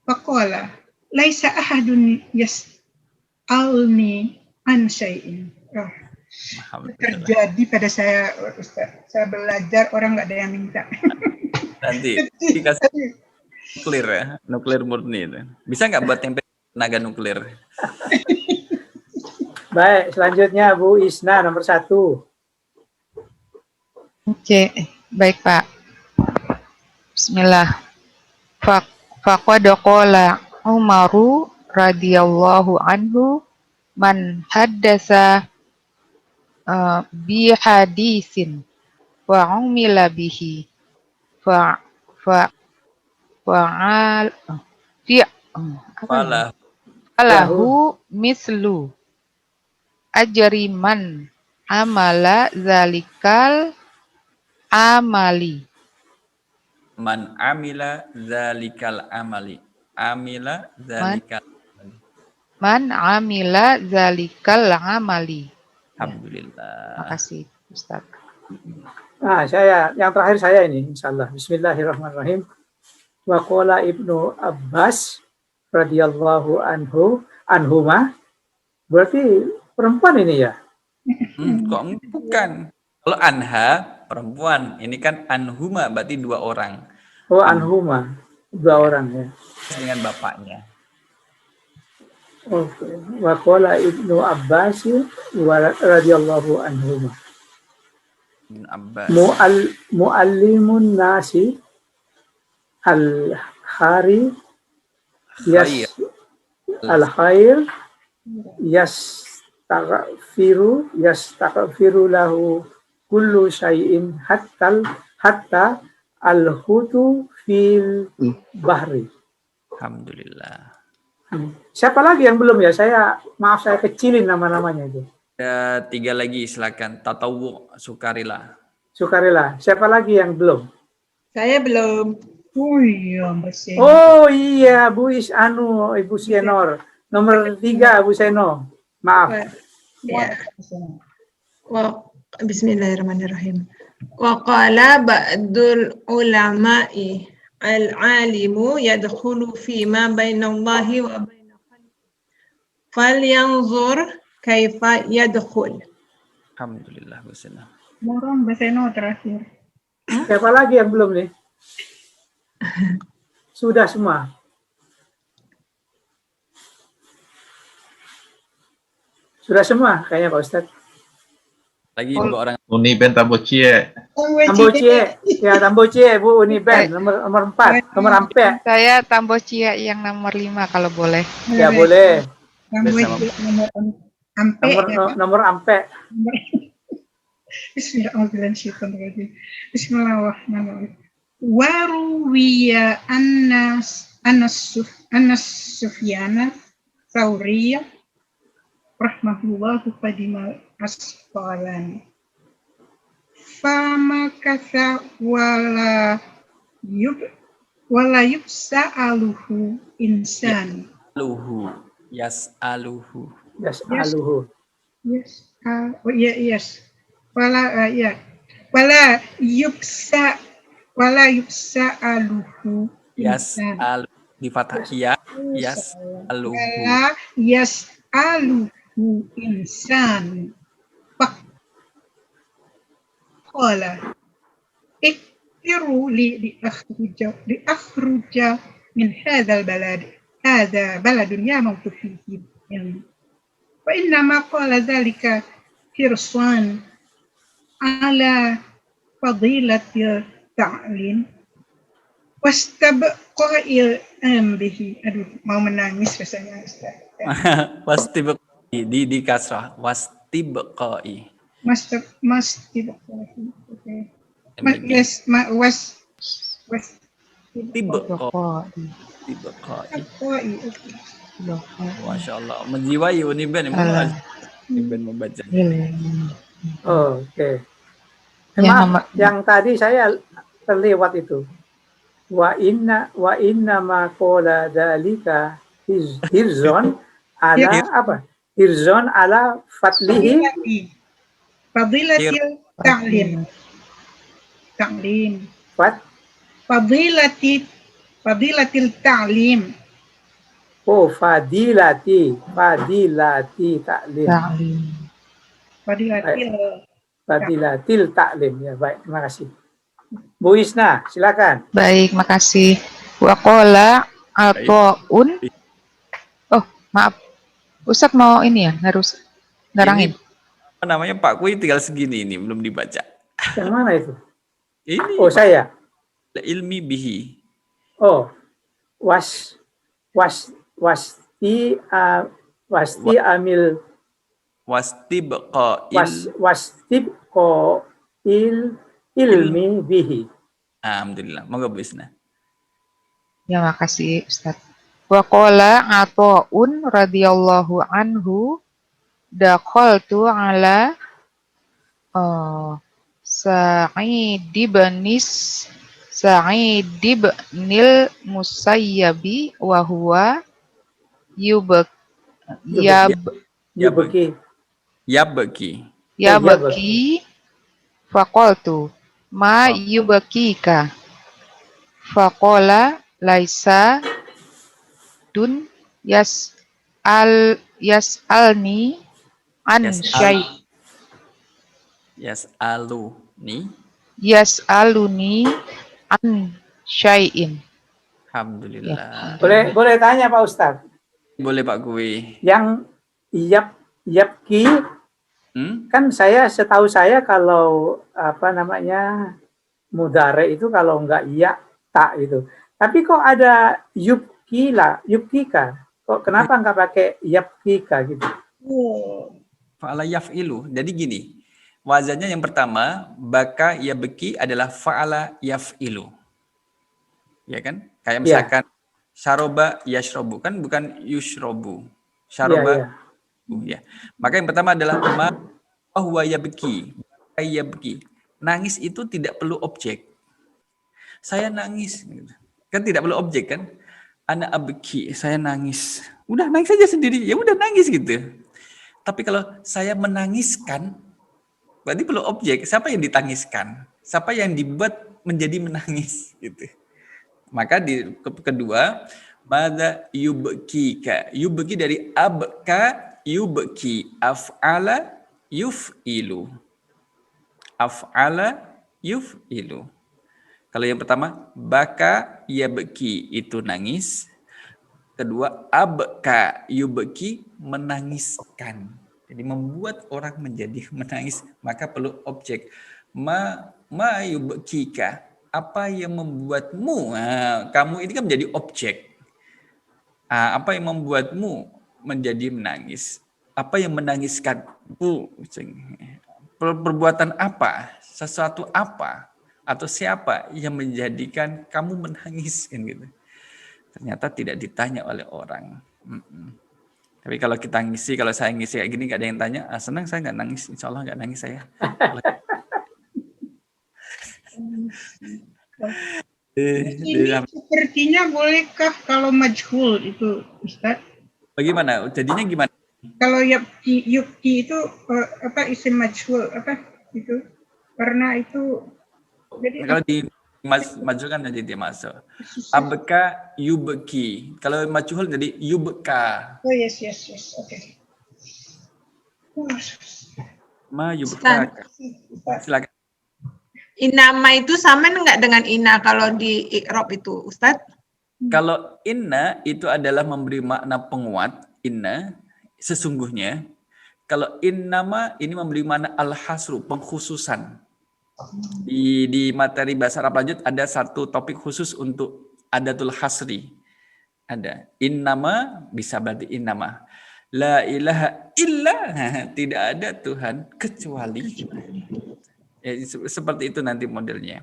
faqala laisa ahadun yas'alni an syai'in. Terjadi pada saya Ustaz. Saya belajar orang nggak ada yang minta.
Nanti dikasih nuklir ya, nuklir murni itu. Bisa nggak buat tempe tenaga nuklir?
Baik, selanjutnya Bu Isna nomor 1.
Oke, baik Pak. Bismillah. Faqad qala Umaru radhiyallahu anhu man haddasa bi hadisin wa umila bihi falahu mislu ajri man amala zalikal amali.
Man amila zalikal amali. Amila zalikal amali.
man amila zalikal amali.
Alhamdulillah.
Makasih Ustaz.
Yang terakhir saya ini, insyaallah. Bismillahirrahmanirrahim. Wa qala Ibnu Abbas radhiyallahu anhuma. Berarti perempuan ini ya?
Kok bukan? Kalau anha perempuan, ini kan anhuma berarti 2 orang.
Oh, anhuma 2 orang ya.
Dengan bapaknya.
Oke. Wa qala Ibnu Abbas radhiyallahu anhuma.
Ibnu Abbas.
Muallimun nasi al-khair yastaghfiru lahu kullu syai'in hatta al-hutu fil bahri.
Alhamdulillah.
Siapa lagi yang belum ya? Saya kecilin nama-namanya itu.
Ada 3 lagi, silakan. Tatawu Sukarila.
Siapa lagi yang belum?
Saya belum.
Oh iya, Mbak Seno.
Oh iya, Ibu Sienor. Nomor 3, Bu Seno. Maaf.
Ya. Bismillahirrahmanirrahim. Wa qala ba'dul ulama'i al-alimu yadkhulu fi ma bainallahi wa baina khalqihi. Falyanzur kaifa yadkhul.
Alhamdulillah, Bu Seno.
Morong Mbak Seno terakhir.
Siapa lagi yang belum nih? Sudah semua. Sudah semua kayaknya Pak Ustadz.
Lagi 2 orang.
Uniben Tambocie.
Tambocie, Bu Uniben nomor 4, nomor Ampe.
Saya Tambocia yang nomor 5 kalau boleh.
Ya boleh.
Nomor Ampe.
Nomor Ampe.
Bismillahirrahmanirrahim. Bismillahirrahmanirrahim. Waruwiya Anas Sufyana Thawriya rahmahullahu qadimal asqalani. Fama kasa wala yubsa'aluhu insan.
Yas'aluhu. Wala yubsa'aluhu insan. Yas'alu di fathah ya. Yas'aluhu.
Wala yas'aluhu insan. Qala iktiru li akhruja min hadzal balad. Hadza baladun yamutu fihi. Wa inna ma qala dzalika hirsan ala fadilatil ta'lim wastabqa'il ambihi. Aduh, mau menangis rasanya Ustaz.
Wastibqai di kasrah. Wastibqai.
Wastibqai. Okay.
Masya Allah, menjiwai Uniben membaca.
Oke. Maaf, yang tadi saya terlewat itu. Wa inna ma qala dzalika hirzon ala apa? Hirzon ala fatlihi
fadilatil ta'lim. Fadilatil ta'lim.
Oh, fadilatil ta'lim. Fadilatil ta'lim. Ya, baik, terima kasih. Bu Isna, silakan.
Baik, makasih. Wa qala Athaun. Oh, maaf. Ustadz mau ini ya, harus ngarangin.
Apa namanya Pak Kui tinggal segini ini belum dibaca.
Yang mana itu?
Ini.
Oh, saya.
Ilmi bihi.
Oh. Wasti amil wastibqa'il ilmi bihi.
Alhamdulillah. Moga Bu Isna.
Ya, makasih Ustaz. Wa qala Athaun radhiyallahu anhu dakhaltu ala Sa'id ibnil Musayyabi wa huwa Ya
Yubeki.
Yabki.
yabki faqultu ma yubakika. Faqala laisa dun yas'alni an syai. Yas'aluni an syai'in.
Alhamdulillah.
Boleh tanya Pak Ustadz?
Boleh Pak Kui.
Yang yapki kan setahu saya kalau mudhare itu kalau enggak ya tak itu. Tapi kok ada yubkika? Kok kenapa enggak pakai yapkika gitu?
Fa'ala yaf'ilu. Jadi gini, wazannya yang pertama, baka yabki adalah fa'ala yaf'ilu. Ya kan? Kayak misalkan syaroba yashrobu, kan bukan yushrobu. Syaroba ya. Maka yang pertama adalah ma huwa yabki. Yabki. Nangis itu tidak perlu objek. Saya nangis. Kan tidak perlu objek kan? Ana abki, saya nangis. Udah nangis saja sendiri. Ya udah nangis gitu. Tapi kalau saya menangiskan, berarti perlu objek. Siapa yang ditangiskan? Siapa yang dibuat menjadi menangis gitu. Maka di kedua, madza yubkika. Yubki dari abka yubki, af'ala yuf'ilu. Af'ala yuf'ilu. Kalau yang pertama, baka yabki itu nangis. Kedua, abka yubki menangiskan. Jadi membuat orang menjadi menangis, maka perlu objek. Ma yubkika. Apa yang membuatmu? Nah, kamu ini kan menjadi objek. Apa yang membuatmu menjadi menangis? Apa yang menangiskanmu? Perbuatan apa? Sesuatu apa? Atau siapa yang menjadikan kamu menangis? Kan gitu. Ternyata tidak ditanya oleh orang. Tapi kalau kita ngisi, kalau saya ngisi kayak gini, gak ada yang tanya, senang saya nggak nangis, insya Allah nggak nangis saya.
Ini sepertinya bolehkah kalau majhul itu, Ustaz?
Bagaimana? Jadinya gimana?
Kalau yubki itu isim majhul itu? Karena itu jadi
kalau di majhul kan jadi dia masuk. Abka yubki. Kalau majhul jadi yubka.
Oh yes. Oke.
Ma yubka. Silakan.
Inama itu sama enggak dengan ina kalau di i'rab itu, Ustadz?
Kalau inna itu adalah memberi makna penguat, inna sesungguhnya. Kalau innama ini memberi makna al-hasru, pengkhususan. Di materi bahasa Arab lanjut ada satu topik khusus untuk adatul hasri. Ada innama bisa berarti innama. La ilaha illa, tidak ada Tuhan kecuali. Ya, seperti itu nanti modelnya.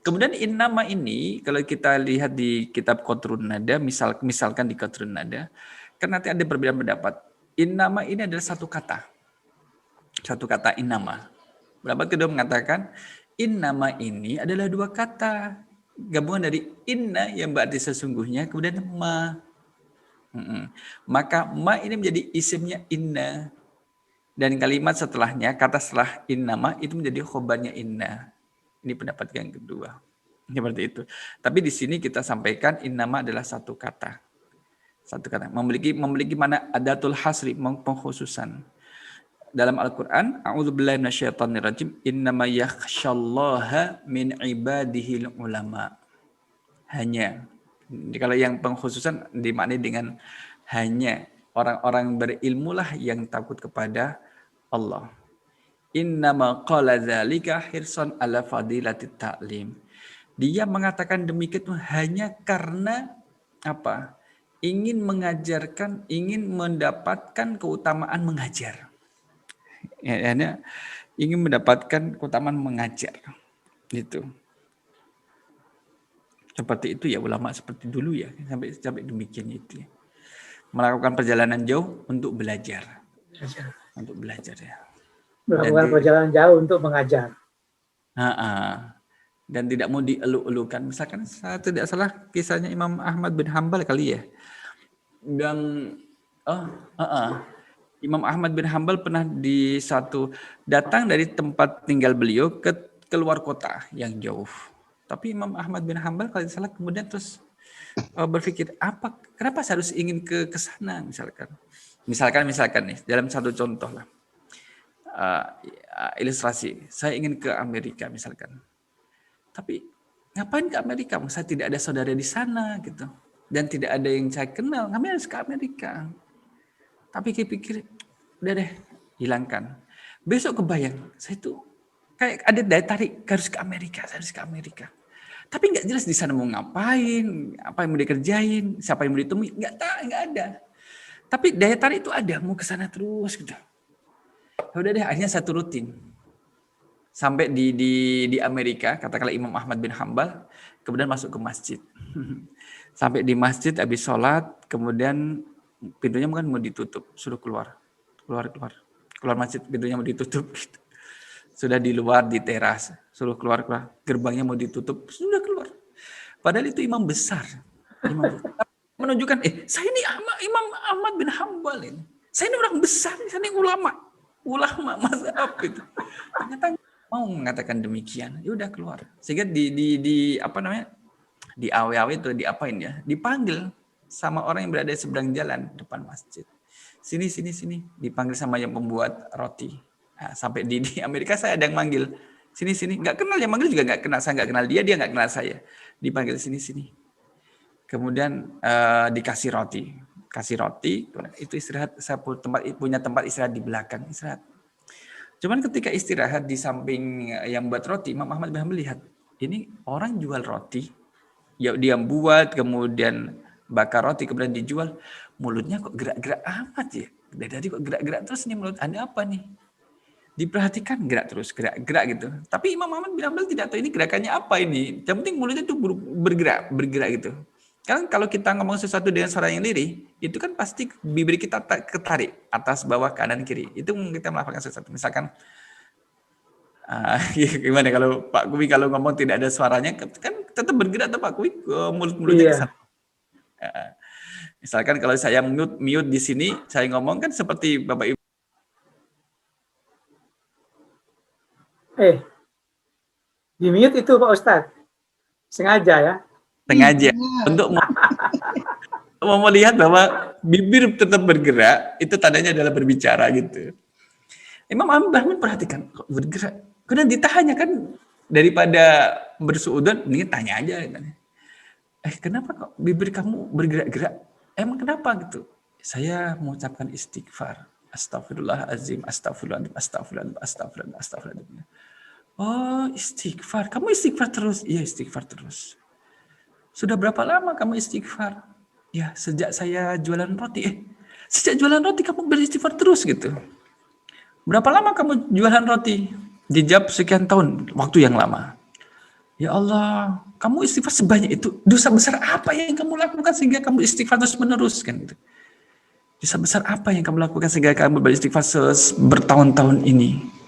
Kemudian innama ini kalau kita lihat di kitab Qatrun Nada, misalkan di Qatrun Nada, kan nanti ada perbedaan pendapat. Innama ini adalah satu kata. Satu kata innama. Pendapat kedua mengatakan innama ini adalah dua kata. Gabungan dari inna yang berarti sesungguhnya, kemudian ma. Maka ma ini menjadi isimnya inna. Dan kalimat setelahnya, kata setelah innama itu menjadi khobarnya inna. Ini pendapat yang kedua. Seperti itu. Tapi di sini kita sampaikan innama adalah satu kata. Satu kata. Memiliki mana adatul hasri, pengkhususan. Dalam Al-Quran, a'udzubillahi minasyaitonirrajim, innama yakhsyallaha min ibadihil ulama. Hanya. Kalau yang pengkhususan dimaknai dengan hanya. Orang-orang berilmulah yang takut kepada Allah. Innama qala dzalika hirsan ala fadilatit ta'lim. Dia mengatakan demikian hanya karena apa? Ingin mengajarkan, ingin mendapatkan keutamaan mengajar. Ya, ingin mendapatkan keutamaan mengajar. Gitu. Seperti itu ya ulama seperti dulu ya, sampai demikian itu ya. Melakukan perjalanan jauh untuk belajar. Untuk belajar ya.
Melakukan perjalanan jauh untuk mengajar.
Dan tidak mau dieluk-elukan. Misalkan saya tidak salah kisahnya Imam Ahmad bin Hanbal kali ya. Yang Imam Ahmad bin Hambal pernah datang dari tempat tinggal beliau ke keluar kota yang jauh. Tapi Imam Ahmad bin Hambal kalau tidak salah kemudian terus berpikir kenapa saya harus ingin ke sana misalkan nih dalam satu contoh lah ilustrasi, saya ingin ke Amerika misalkan. Tapi ngapain ke Amerika? Saya tidak ada saudara di sana gitu. Dan tidak ada yang saya kenal. Ngapain harus ke Amerika? Tapi pikir, udah deh, hilangkan. Besok kebayang, saya tuh kayak ada daya tarik harus ke Amerika, saya harus ke Amerika. Tapi nggak jelas di sana mau ngapain, apa yang mau dikerjain, siapa yang mau ditemui, nggak ada. Tapi daya tarik itu ada, mau ke sana terus gitu. Ya udah deh, akhirnya saya turutin. Sampai di Amerika, katakanlah Imam Ahmad bin Hambal, kemudian masuk ke masjid. Sampai di masjid, habis sholat, kemudian pintunya bukan mau ditutup, suruh keluar masjid, pintunya mau ditutup. Gitu. Sudah di luar di teras, suruh keluar, gerbangnya mau ditutup, sudah keluar. Padahal itu imam besar. Menunjukkan, saya ini Imam Ahmad bin Hambal ini. Saya ini orang besar, saya ini ulama mazhab itu. Ternyata mau mengatakan demikian, ya udah keluar. Sehingga di awe-awe itu diapain ya? Dipanggil sama orang yang berada di seberang jalan depan masjid. Sini, dipanggil sama yang membuat roti. Nah, sampai di Amerika saya ada yang manggil, sini, nggak kenal, yang manggil juga nggak kenal, saya nggak kenal dia nggak kenal saya. Dipanggil sini. Kemudian dikasih roti, itu istirahat. Saya punya tempat istirahat di belakang, istirahat. Cuman ketika istirahat di samping yang buat roti, Imam Ahmad bin Hambal lihat, ini orang jual roti, ya dia buat, kemudian bakar roti, kemudian dijual, mulutnya kok gerak-gerak amat ya. Dari kok gerak-gerak terus nih mulut, ada apa nih? Diperhatikan gerak terus, gerak gitu. Tapi Imam Ahmad bin Hambal tidak tahu ini gerakannya apa ini. Yang penting mulutnya itu bergerak gitu. Karena kalau kita ngomong sesuatu dengan suara yang lirih, itu kan pasti bibir kita ketarik atas, bawah, kanan, kiri. Itu kita melakukan sesuatu. Misalkan, gimana kalau Pak Kuwi kalau ngomong tidak ada suaranya, kan tetap bergerak tuh Pak Kuwi, mulut-mulutnya ke sana. Misalkan kalau saya mute di sini, saya ngomong kan seperti Bapak Ibu.
Di mute itu Pak Ustadz, sengaja ya?
Sengaja untuk mau melihat bahwa bibir tetap bergerak, itu tandanya adalah berbicara gitu. Imam Ahmad perhatikan kok bergerak, kemudian ditanya kan daripada bersuudzon, ini tanya aja. Kenapa kok bibir kamu bergerak-gerak? Emang kenapa gitu? Saya mengucapkan istighfar. Astagfirullahaladzim, astagfirullahaladzim. Oh, istighfar. Kamu istighfar terus? Iya, istighfar terus. Sudah berapa lama kamu istighfar? Ya, sejak saya jualan roti. Sejak jualan roti kamu beristighfar terus gitu. Berapa lama kamu jualan roti? Dijawab sekian tahun, waktu yang lama. Ya Allah, kamu istighfar sebanyak itu. Dosa besar apa yang kamu lakukan sehingga kamu istighfar terus menerus kan gitu. Dosa besar apa yang kamu lakukan sehingga kamu beristighfar bertahun-tahun ini?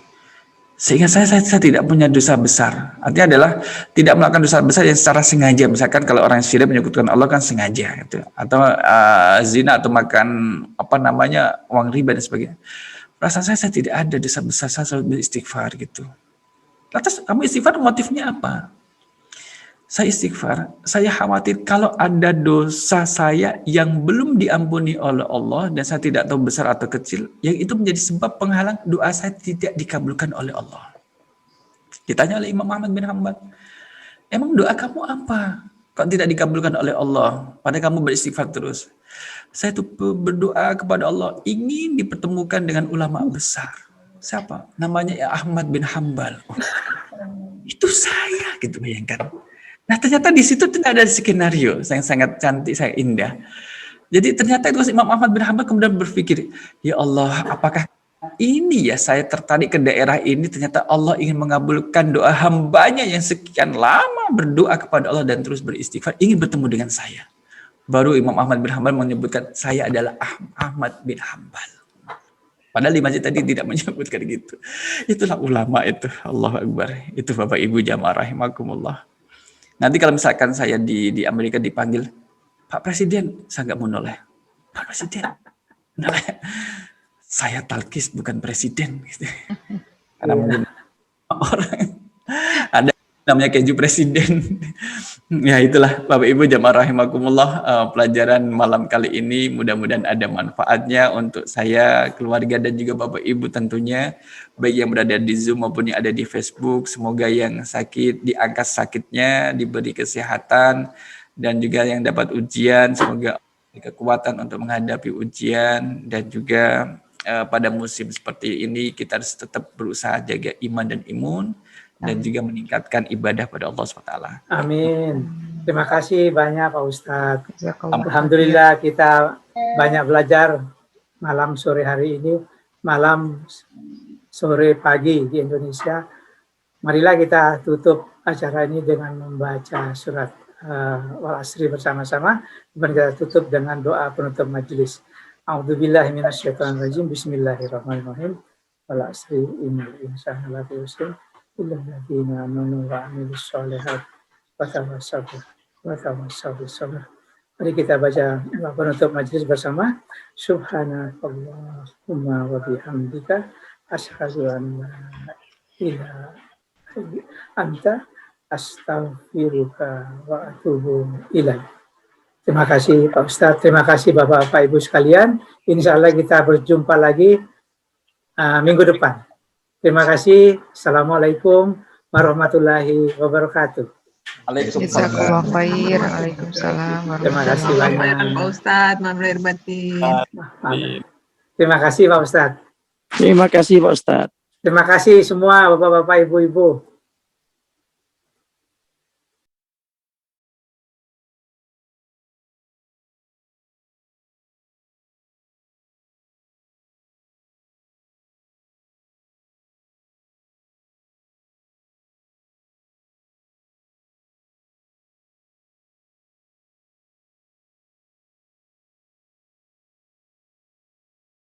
Sehingga saya tidak punya dosa besar. Artinya adalah tidak melakukan dosa besar yang secara sengaja. Misalkan kalau orang syirik menyebutkan Allah kan sengaja gitu. Atau zina atau makan uang riba dan sebagainya. Perasaan saya tidak ada dosa besar, saya selalu beristighfar gitu. Lantas kamu istighfar motifnya apa? Saya istighfar, saya khawatir kalau ada dosa saya yang belum diampuni oleh Allah dan saya tidak tahu besar atau kecil, yang itu menjadi sebab penghalang doa saya tidak dikabulkan oleh Allah. Ditanya oleh Imam Ahmad bin Hambal, emang doa kamu apa? Kok tidak dikabulkan oleh Allah? Padahal kamu beristighfar terus. Saya itu berdoa kepada Allah, ingin dipertemukan dengan ulama besar. Siapa? Namanya Ahmad bin Hambal. Itu saya, gitu bayangkan. Nah ternyata di situ tidak ada skenario yang sangat cantik, sangat indah. Jadi ternyata itu Imam Ahmad bin Hambal kemudian berpikir, ya Allah, apakah ini ya saya tertarik ke daerah ini, ternyata Allah ingin mengabulkan doa hambanya yang sekian lama berdoa kepada Allah dan terus beristighfar, ingin bertemu dengan saya. Baru Imam Ahmad bin Hambal menyebutkan, saya adalah Ahmad bin Hambal. Padahal di masjid tadi tidak menyebutkan gitu. Itulah ulama itu, Allahu Akbar. Itu Bapak Ibu jamaah rahimakumullah. Nanti kalau misalkan saya di Amerika dipanggil, Pak Presiden, saya nggak mau noleh. Pak Presiden, Saya talkis bukan presiden. Gitu. Karena mungkin orang ada namanya keju presiden. Ya itulah Bapak Ibu jamaah rahimakumullah, pelajaran malam kali ini mudah-mudahan ada manfaatnya untuk saya, keluarga dan juga Bapak Ibu tentunya, baik yang berada di Zoom maupun yang ada di Facebook. Semoga yang sakit diangkat sakitnya, diberi kesehatan, dan juga yang dapat ujian semoga kekuatan untuk menghadapi ujian, dan juga pada musim seperti ini kita harus tetap berusaha jaga iman dan imun dan juga meningkatkan ibadah pada Allah SWT.
Amin. Terima kasih banyak Pak Ustadz. Alhamdulillah kita banyak belajar malam sore hari ini, malam sore pagi di Indonesia. Marilah kita tutup acara ini dengan membaca surat Wal Asri bersama-sama. Dan kita tutup dengan doa penutup majelis. A'udzubillahi minasyaitonirrajim. Bismillahirrahmanirrahim. Wal Asri innal insana lafi khusr illa alladziina aamanu wa 'amilus shalihaat wa tawassaw bis sabr. Mari kita baca penutup majelis bersama. Subhanakallahumma wa bihamdika asyhadu an la ilaha illa anta astaghfiruka wa atubu ilaik. Terima kasih Pak Ustadz, terima kasih Bapak-Bapak Ibu sekalian. Insya Allah kita berjumpa lagi minggu depan. Terima kasih. Assalamualaikum warahmatullahi wabarakatuh.
Jazakallah khair. Waalaikumsalam.
Terima kasih banyak
Pak Ustadz, maaf lahir batin.
Terima kasih Pak Ustadz.
Terima kasih Pak Ustadz.
Terima kasih semua Bapak-Bapak Ibu-Ibu.